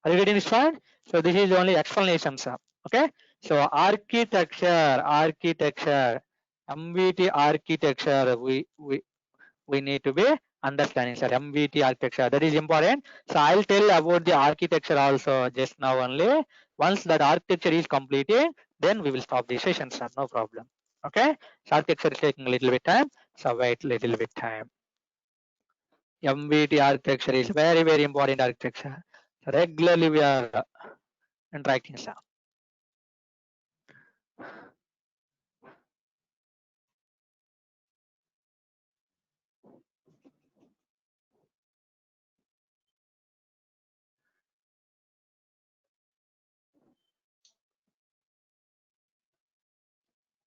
Are you getting this point? So this is only explanations. Okay. So architecture, MVT architecture. We need to be understanding, sir. MVT architecture, that is important. So I'll tell about the architecture also just now only. Once that architecture is completed, then we will stop the session, sir. No problem. Okay. So architecture is taking a little bit time. So wait little bit time. MVT architecture is very, very important architecture. So regularly we are interacting, sir.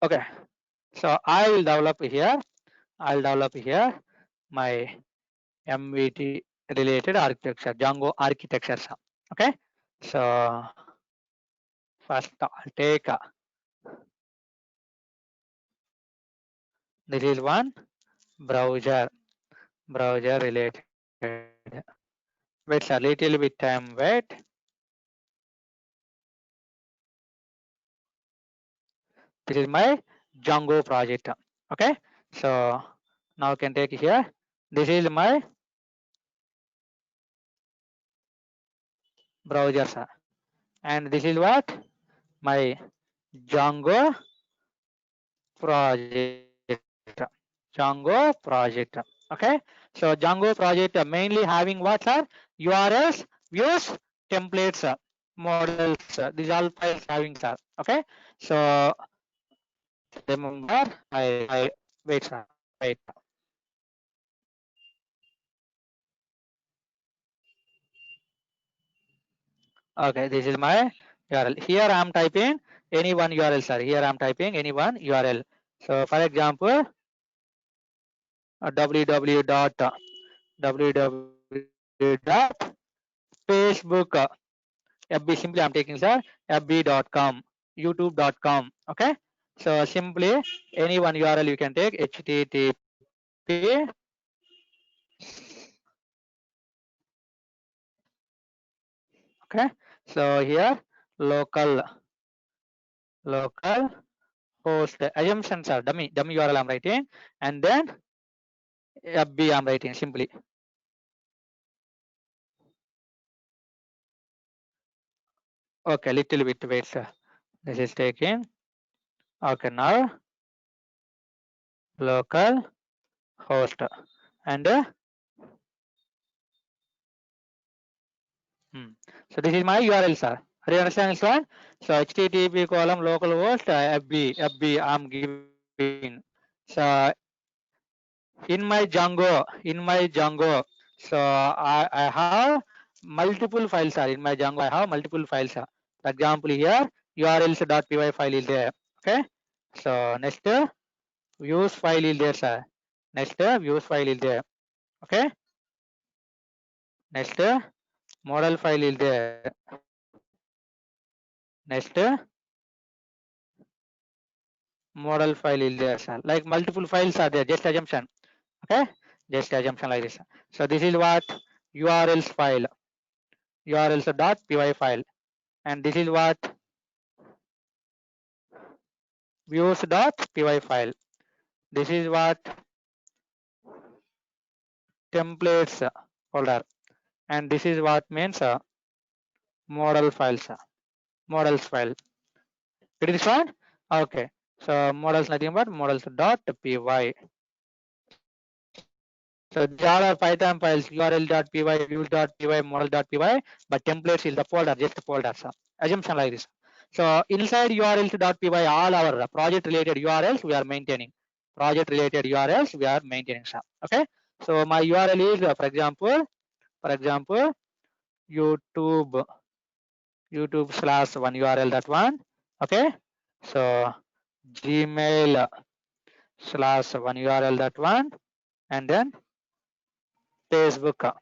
Okay. So I will develop here. I'll develop here my MVT related architecture, Django architecture. Okay. So first I'll take this is one browser related. Wait a little bit time. Wait. This is my Django project. Okay. So now I can take here. This is my browser, sir. And this is what my Django project. Django project. Okay. So Django project mainly having what, sir? URLs, views, templates, models. These all files having, sir. Okay. So remember, I wait, sir. Wait. Okay, this is my URL. Here I am typing any one URL, sir. Here I am typing any one URL. So for example, www.facebook FB, simply I'm taking, sir, fb.com, youtube.com. Okay. So simply any one URL you can take, http. Okay. So here local host assumptions are dummy URL I'm writing, and then FB I'm writing simply. Okay, little bit wait, sir. This is taking. Okay, now local host, and so this is my URL, sir. Are you understanding this one? So HTTP column localhost FB I'm giving. So in my Django, so I have multiple files, sir. In my Django I have multiple files, sir. For example, here urls.py file is there. Okay. So next views file is there, sir. Next views file is there. Okay. Next model file is there. Next model file is there, sir. Like multiple files are there, just assumption. Okay, just assumption like this. So this is what urls file, urls.py file, and this is what views.py file. This is what templates folder, and this is what means model files, models file. Get this one? Okay. So models nothing but models.py. So these all are Python files, url.py, views.py, model.py, but templates is the folder, just the folder. So assumption like this. So inside urls.py, all our project related URLs we are maintaining. Project related URLs we are maintaining. So, okay. So my URL is, for example, YouTube /1 URL that one. Okay. So Gmail /1 URL that one, and then Facebook.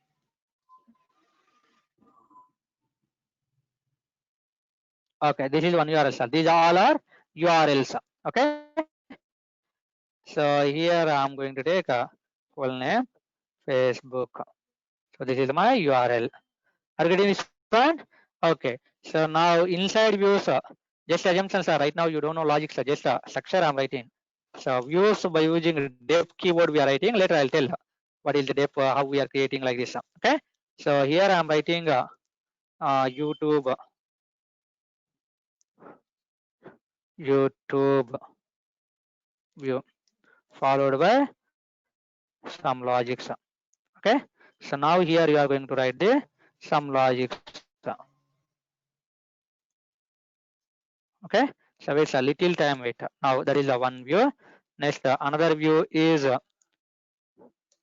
Okay, this is one URL, sir. These all are URLs. Okay. So here I'm going to take a full name Facebook. So this is my URL. Are you getting this one? Okay. So now inside views, just assumptions are right now you don't know logic, so just a structure I'm writing. So views by using def keyword we are writing. Later I'll tell what is the def, how we are creating like this. Okay. So here I'm writing YouTube view followed by some logics. Okay. So now here you are going to write the some logics. Okay. So it's a little time wait. Now that is a one view. Next another view is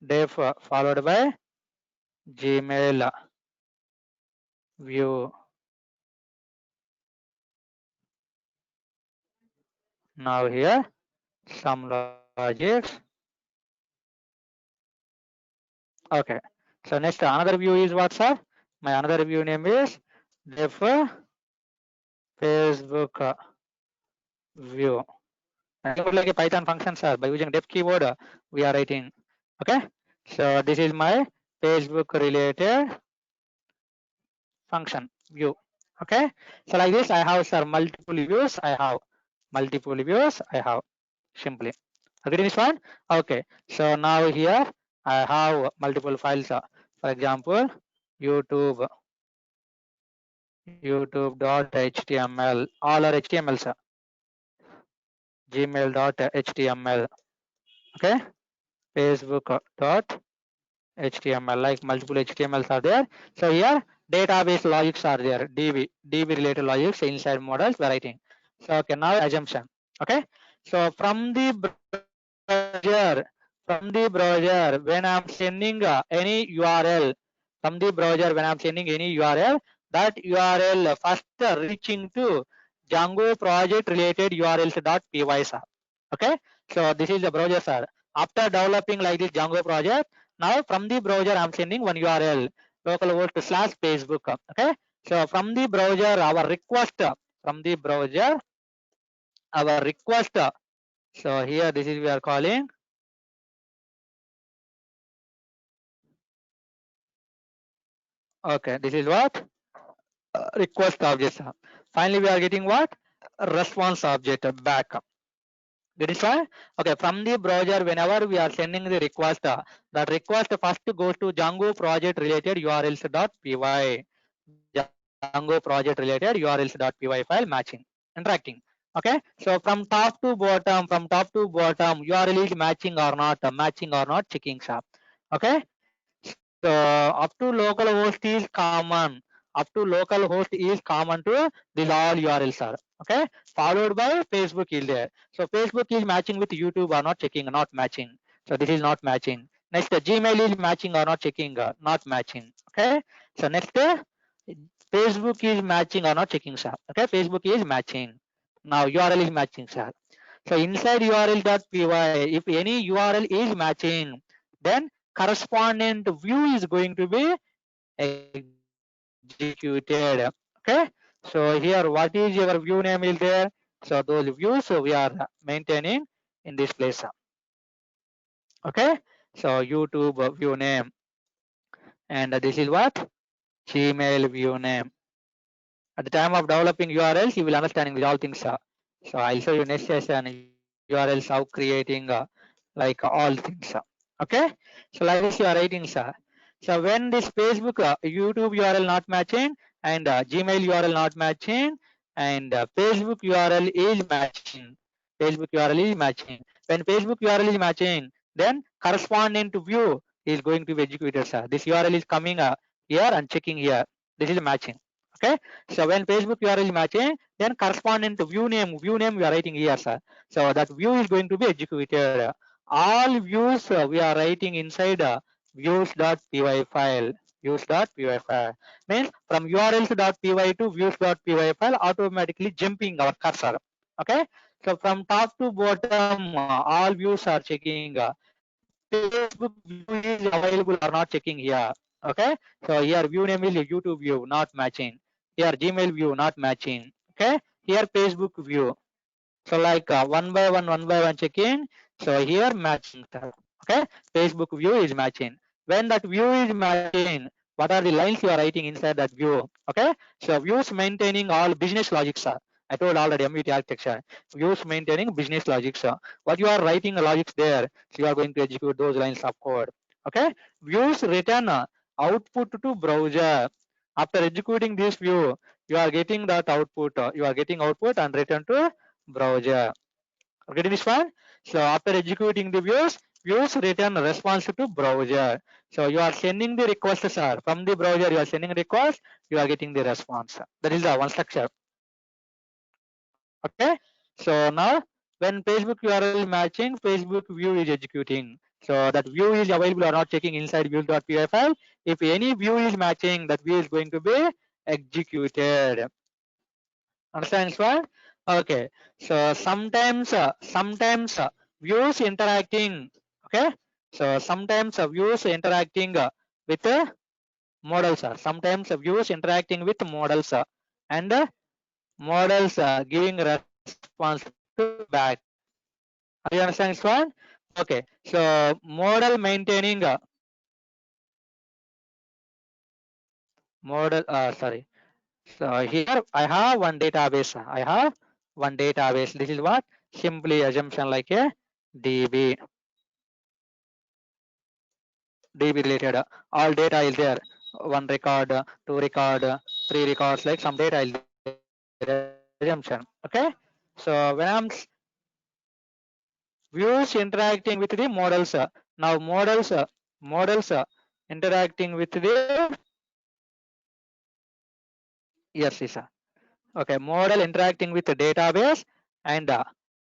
def followed by Gmail view. Now here some logics. Okay. So next another view is what, sir? My another view name is def Facebook view. Like a Python function, sir. By using def keyword, we are writing. Okay. So this is my Facebook related function view. Okay. So like this, I have, sir, multiple views. I have multiple views. I have simply. Agree this one? Okay. So now here I have multiple files. For example, YouTube.html. All are HTML, sir. Gmail.html. Okay. Facebook.html, like multiple HTMLs are there. So here database logics are there, DB related logics inside models we're writing. So okay, now assumption. Okay. So from the browser when I'm sending any URL, from the browser when I'm sending any URL, that URL first reaching to Django project related urls.py, sir. Okay. So this is the browser, sir. After developing like this Django project, now from the browser I'm sending one URL localhost /Facebook. Okay. So from the browser our request, from the browser our request. So here this is we are calling. Okay, this is what request object. Finally we are getting what response object back. That is why, okay, from the browser, whenever we are sending the request, that request first goes to Django project related urls.py. Django project related urls.py file matching, interacting. Okay, so from top to bottom, URL is matching or not, checking, sir. Okay, so up to localhost is common. Up to localhost is common to these all URLs are. Okay, followed by Facebook is there. So Facebook is matching with YouTube or not checking, not matching. So this is not matching. Next, Gmail is matching or not checking, not matching. Okay, so next, Facebook is matching or not checking, sir. Okay, Facebook is matching. Now URL is matching, sir. So inside url.py, if any URL is matching, then correspondent view is going to be executed. Okay. So here, what is your view name is there? So those views we are maintaining in this place. Okay. So YouTube view name, and this is what Gmail view name. At the time of developing URLs, you will understanding these all things. So I'll show you next session URLs how creating like all things. Okay. So like this you are writing. So when this Facebook YouTube URL not matching and Gmail URL not matching and Facebook URL is matching. Facebook URL is matching. When Facebook URL is matching, then corresponding to view is going to be executed. This URL is coming here and checking here. This is matching. Okay. So when Facebook URL is matching, then corresponding to view name we are writing here, sir. So that view is going to be executed. All views we are writing inside views.py file. Views.py file means from urls.py to views.py file automatically jumping our cursor. Okay. So from top to bottom, all views are checking. Facebook view is available or not checking here. Okay. So here view name is YouTube view not matching. Here Gmail view not matching. Okay. Here Facebook view. So like one by one checking. So here matching. Okay. Facebook view is matching. When that view is matching, what are the lines you are writing inside that view? Okay. So views maintaining all business logics. I told already MVT architecture. Views maintaining business logics. What you are writing logics there, so you are going to execute those lines of code. Okay. Views return output to browser. After executing this view, you are getting that output. You are getting output and return to browser. Getting this one? So after executing the views return response to browser. So you are sending the request, sir. From the browser, you are sending request, you are getting the response. That is the one structure. Okay. So now when Facebook URL is matching, Facebook view is executing. So that view is available or not checking inside views.py file. If any view is matching, that view is going to be executed. Understand this one? Okay. So sometimes views interacting. Okay. So sometimes views interacting with models. Sometimes views interacting with models and models giving response to back. Are you understand this one? Okay. So model maintaining model. Sorry. So here I have one database. I have one database. This is what simply assumption like a DB. DB related. All data is there. One record, two record, three records. Like some data is there. Assumption. Okay. So when I'm views interacting with the models. Now models interacting with the yes, yes. Okay, model interacting with the database and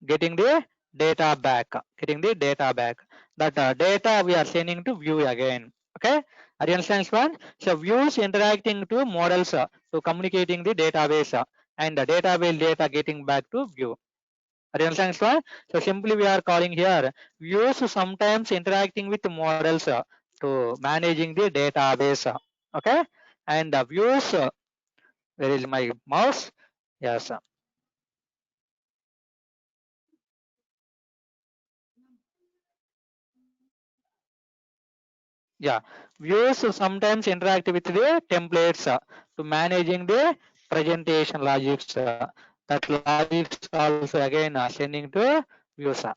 getting the data back. Getting the data back. That data we are sending to view again. Okay, are you understand this one? So views interacting to models to communicating the database and the database data getting back to view. Are you understand this one? So simply we are calling here views sometimes interacting with models to managing the database. Okay, and views. Where is my mouse? Yes. Yeah, views sometimes interact with the templates to managing the presentation logics. That logics also again sending to views. Are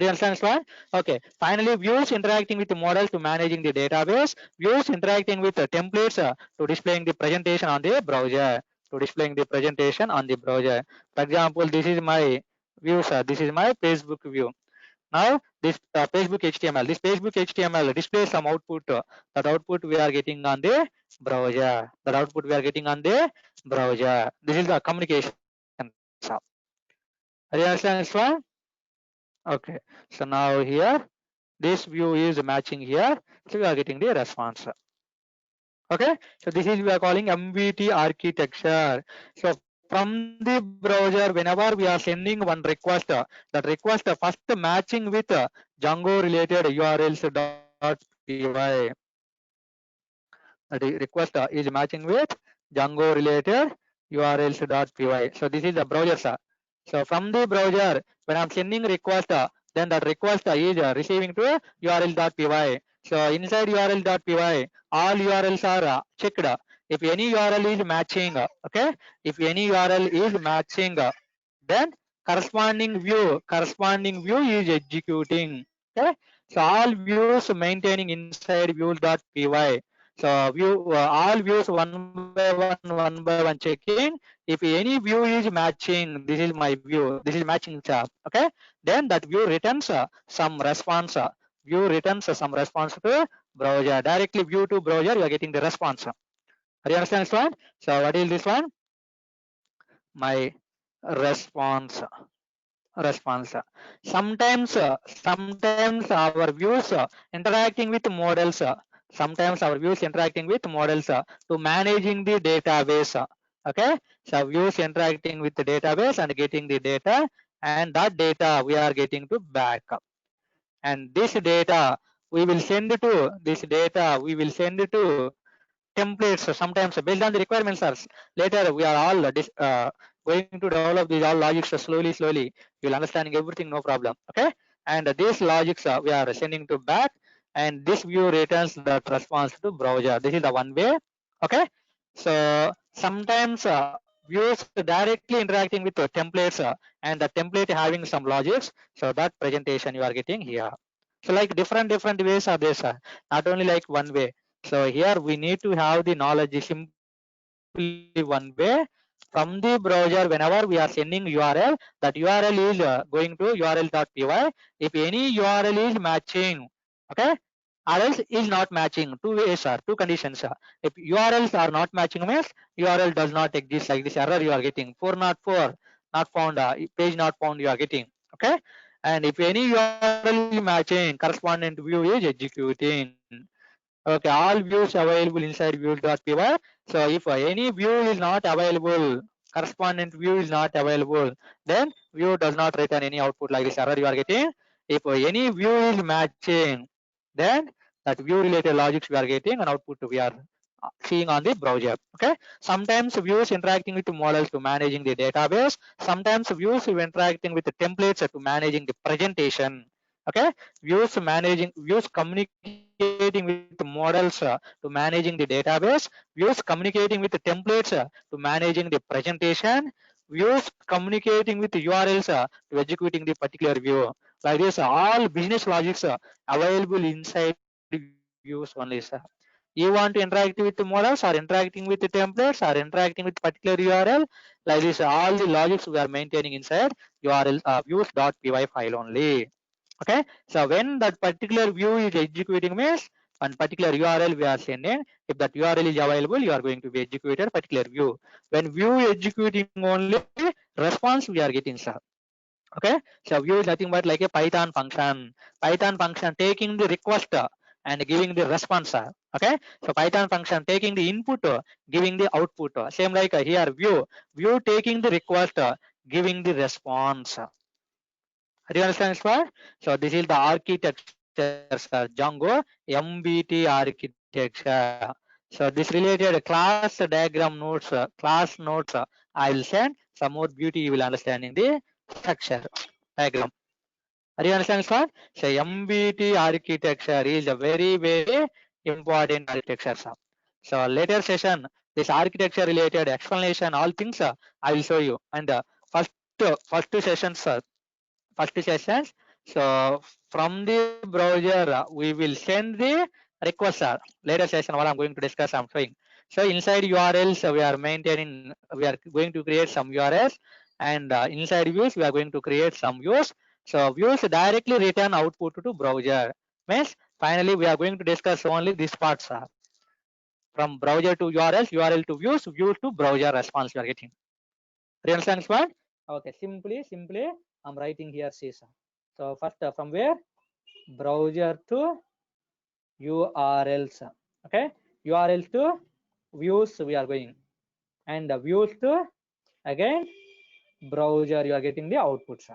you understand this one? Okay. Finally, views interacting with the model to managing the database. Views interacting with the templates to displaying the presentation on the browser. To displaying the presentation on the browser. For example, this is my views. This is my Facebook view. Now this pagebook HTML, this pagebook HTML displays some output. That output we are getting on the browser. That output we are getting on the browser. This is the communication. Are you understand this one? Okay. So now here this view is matching here. So we are getting the response. Okay. So this is we are calling MVT architecture. So from the browser, whenever we are sending one request, that request first matching with Django related URLs.py. The request is matching with Django related URLs.py. So this is the browser, sir. So from the browser, when I'm sending request, then that request is receiving to URL.py. So inside URL.py, all URLs are checked. If any URL is matching, okay, if any URL is matching, then corresponding view is executing. Okay, so all views maintaining inside views.py. So view all views one by one checking. If any view is matching, this is my view, this is matching tab. Okay, then that view returns some response. View returns some response to browser. Directly view to browser, you are getting the response. Are you understand this one? So what is this one? My response. Sometimes our views interacting with models. Sometimes our views interacting with models to managing the database. Okay, so views interacting with the database and getting the data, and that data we are getting to backup. And this data we will send to templates. Sometimes based on the requirements are later we are all going to develop these all logics slowly. You will understanding everything, no problem. Okay, and these logics we are sending to back, and this view returns that response to browser. This is the one way. Okay, so sometimes views directly interacting with the templates and the template having some logics, so that presentation you are getting here. So like different ways are there, sir. Not only like one way. So here we need to have the knowledge simply one way. From the browser, whenever we are sending URL, that URL is going to url.py. If any URL is matching, okay, or else is not matching. Two ways are, two conditions are. If URLs are not matching means URL does not exist, like this error you are getting. 404 not found, page not found you are getting. Okay, and if any URL is matching, correspondent view is executing. Okay, all views available inside views.py. So if any view is not available, correspondent view is not available, then view does not return any output, like this error you are getting. If any view is matching, then that view related logics we are getting and output we are seeing on the browser. Okay, sometimes views interacting with the models to managing the database. Sometimes views interacting with the templates to managing the presentation. Okay, views communicating with the models to managing the database. Views communicating with the templates to managing the presentation. Views communicating with the URLs to executing the particular view. Like this, all business logics available inside views only, sir. You want to interact with the models or interacting with the templates or interacting with particular URL, like this, all the logics we are maintaining inside URL views.py file only. Okay, so when that particular view is executing means one particular URL we are sending, if that URL is available, you are going to be executed particular view. When view executing only, response we are getting, sir. Okay, so view is nothing but like a Python function. Python function taking the request and giving the response. Okay, so Python function taking the input, giving the output. Same like here view taking the request, giving the response. Do you understand this part? So this is the architecture, sir. Django MBT architecture. So this related class diagram notes, class notes, I will send some more beauty you will understand in the structure diagram. Are you understand this one? So MBT architecture is a very important architecture, sir. So later session, this architecture related explanation, all things I will show you. And first session, sir. First sessions. So from the browser, we will send the request. Later session, what I'm going to discuss, I'm showing. So inside URLs, we are we are going to create some URLs, and inside views, we are going to create some views. So views directly return output to browser. Means finally we are going to discuss only this part, sir. From browser to URLs, URL to views, views to browser response you are getting. Do you understand this one? Okay, simply I'm writing here C, sir. So first from where? Browser to URLs. Okay, URLs to views we are going, and the views to again browser you are getting the outputs.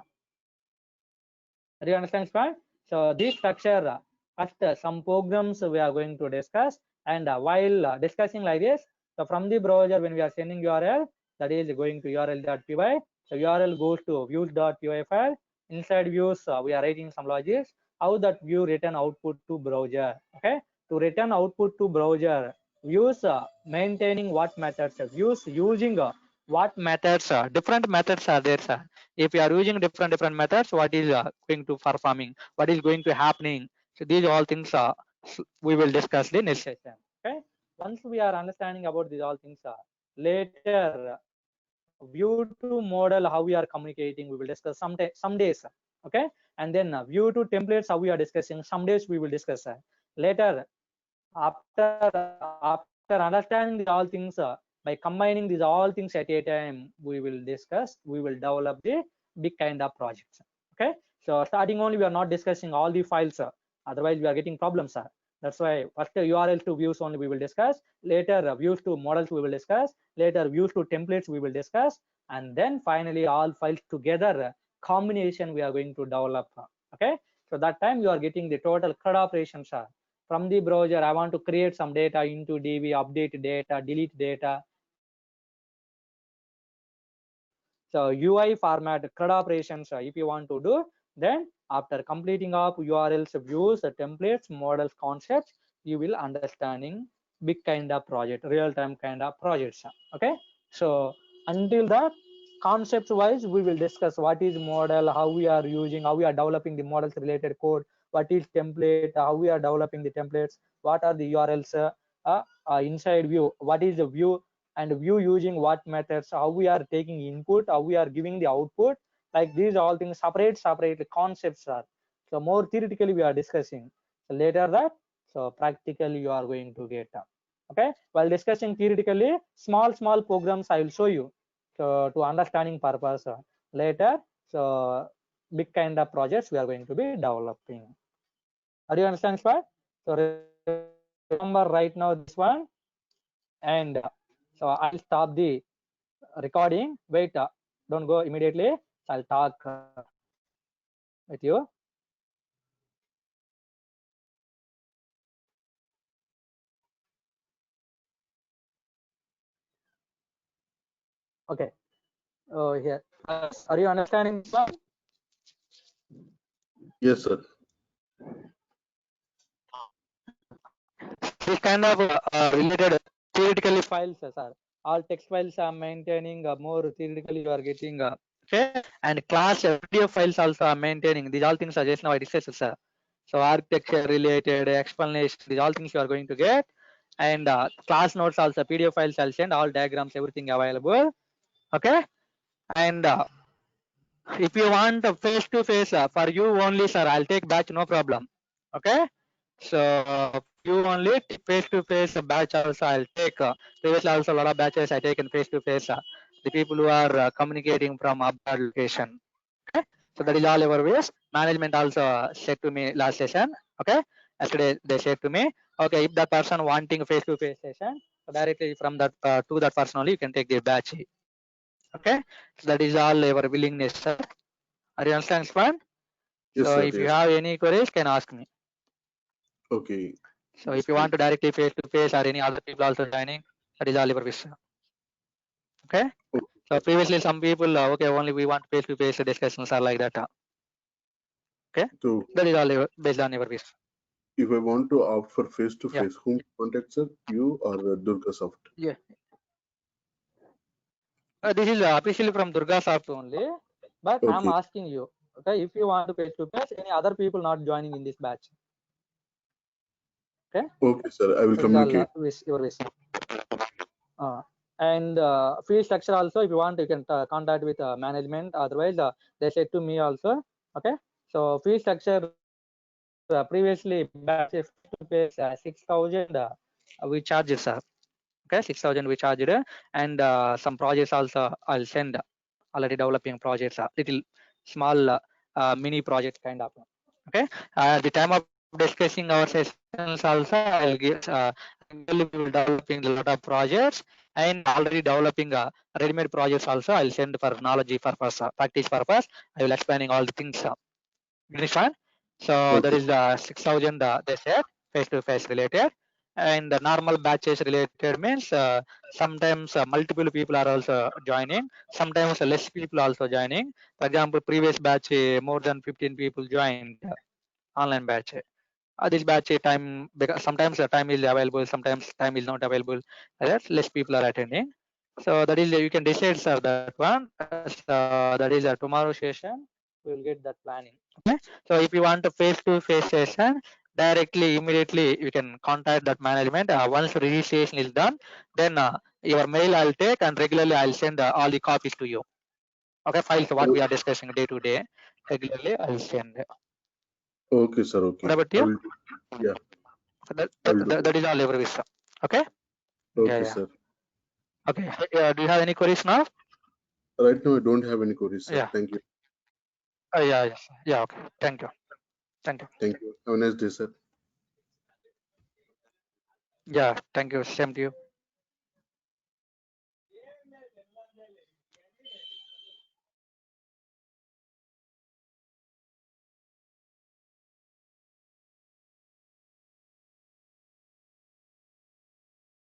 Do you understand, Span? So this structure, first some programs we are going to discuss, and while discussing like this, so from the browser when we are sending URL, that is going to url.py. So URL goes to views.py file. Inside views, we are writing some logics. How that view return output to browser? Okay, to return output to browser, views maintaining what methods? Views using what methods? Different methods are there, sir. If you are using different methods, what is going to performing, what is going to happening. So these all things we will discuss the next session. Okay, once we are understanding about these all things, later view to model how we are communicating we will discuss some days. Okay, and then view to templates how we are discussing some days we will discuss. Later after understanding these all things, by combining these all things at a time, we will discuss, we will develop the big kind of projects. Okay, so starting only we are not discussing all the files, otherwise we are getting problems. That's why first URLs to views only we will discuss, later views to models we will discuss, later views to templates we will discuss, and then finally all files together combination we are going to develop. Okay, so that time you are getting the total CRUD operations. From the browser I want to create some data into DB, update data, delete data. So UI format CRUD operations if you want to do, then after completing of URLs, views, templates, models, concepts, you will understanding big kind of project, real-time kind of projects. Okay, so until that, concepts wise we will discuss what is model, how we are using, how we are developing the models related code, what is template, how we are developing the templates, what are the URLs, inside view, what is the view, and view using what methods, how we are taking input, how we are giving the output. Like these all things separate concepts are. So more theoretically we are discussing. So later that, so practically you are going to get. Okay, while discussing theoretically, small programs I will show you. So to understanding purpose later. So big kind of projects we are going to be developing. Are you understand, Swat? So remember right now this one, and so I'll stop the recording. Wait, don't go immediately. I'll talk with you. Okay. Oh, here. Are you understanding this one? Yes, sir. This kind of related theoretically files, sir. All text files are maintaining more theoretically you are getting. Okay. And class PDF files also are maintaining. These all things are just now I discussed, sir. So architecture related explanation, these all things you are going to get. And class notes also, PDF files I'll send, all diagrams, everything available. Okay. And if you want face to face for you only, sir, I'll take batch, no problem. Okay. So you only face to face batch also I'll take. Previously also a lot of batches I taken face to face. The people who are communicating from abroad location. Okay. So that is all our ways. Management also said to me last session. Okay. Yesterday they said to me, okay, if that person wanting face to face session, so directly from that to that person only you can take the batch. Okay. So that is all our willingness, sir. Are you understand, Span? Yes, So sir. if you Yes. have any queries, can ask me. Okay. So Yes, if you want to please. directly face to face or any other people also joining, that is all your wish. Okay. Okay, So sir. previously some people, okay, only we want face to face discussions are like that. Okay. So, That is all based on your wish. if I want to opt for face to Yeah. face, whom to contact, sir? You or Durga Soft? Yeah. This is officially from Durga Soft only, but I'm Okay. asking you, okay, if you want to face, any other people not joining in this batch. Okay. Okay, sir. I will That is all communicate. your wish. And fee structure also, if you want, you can contact with management. Otherwise, they said to me also, Okay, so fee structure previously batch face to face 6,000 we charged, sir. Okay, 6,000 we charged, and some projects also I'll send. Already developing projects, little small mini project kind of. Okay, at the time of discussing our sessions also, I'll give regularly we will developing a lot of projects, and already developing ready-made projects also. I'll send for knowledge purpose, practice purpose. I will explaining all the things. Understand? So that Okay. is the 6,000 they said face-to-face related, and the normal batches related means sometimes multiple people are also joining, sometimes less people also joining. For example, previous batch more than 15 people joined online batch. This batch time, because sometimes the time is available, sometimes time is not available. That's less people are attending. So that is you can decide, sir, that one. So that is a tomorrow session. We will get that planning. Okay. So if you want a face-to-face session, directly, immediately, you can contact that management. Once registration is done, then your mail I'll take, and regularly I'll send all the copies to you. Okay, files what we are discussing day to day. Regularly I'll send. Okay, sir. What Okay. about I you? will. Yeah, So that, I that, will do that, that. that is all every week. Okay. Yeah, Okay, yeah. sir. Okay. Do you have any queries now? Right now, I don't have any queries, sir. Yeah. Thank you. Yeah. Yes. Yeah. Okay. Thank you. Thank you. Thank you. Have a nice day, sir. Yeah. Thank you. Same to you.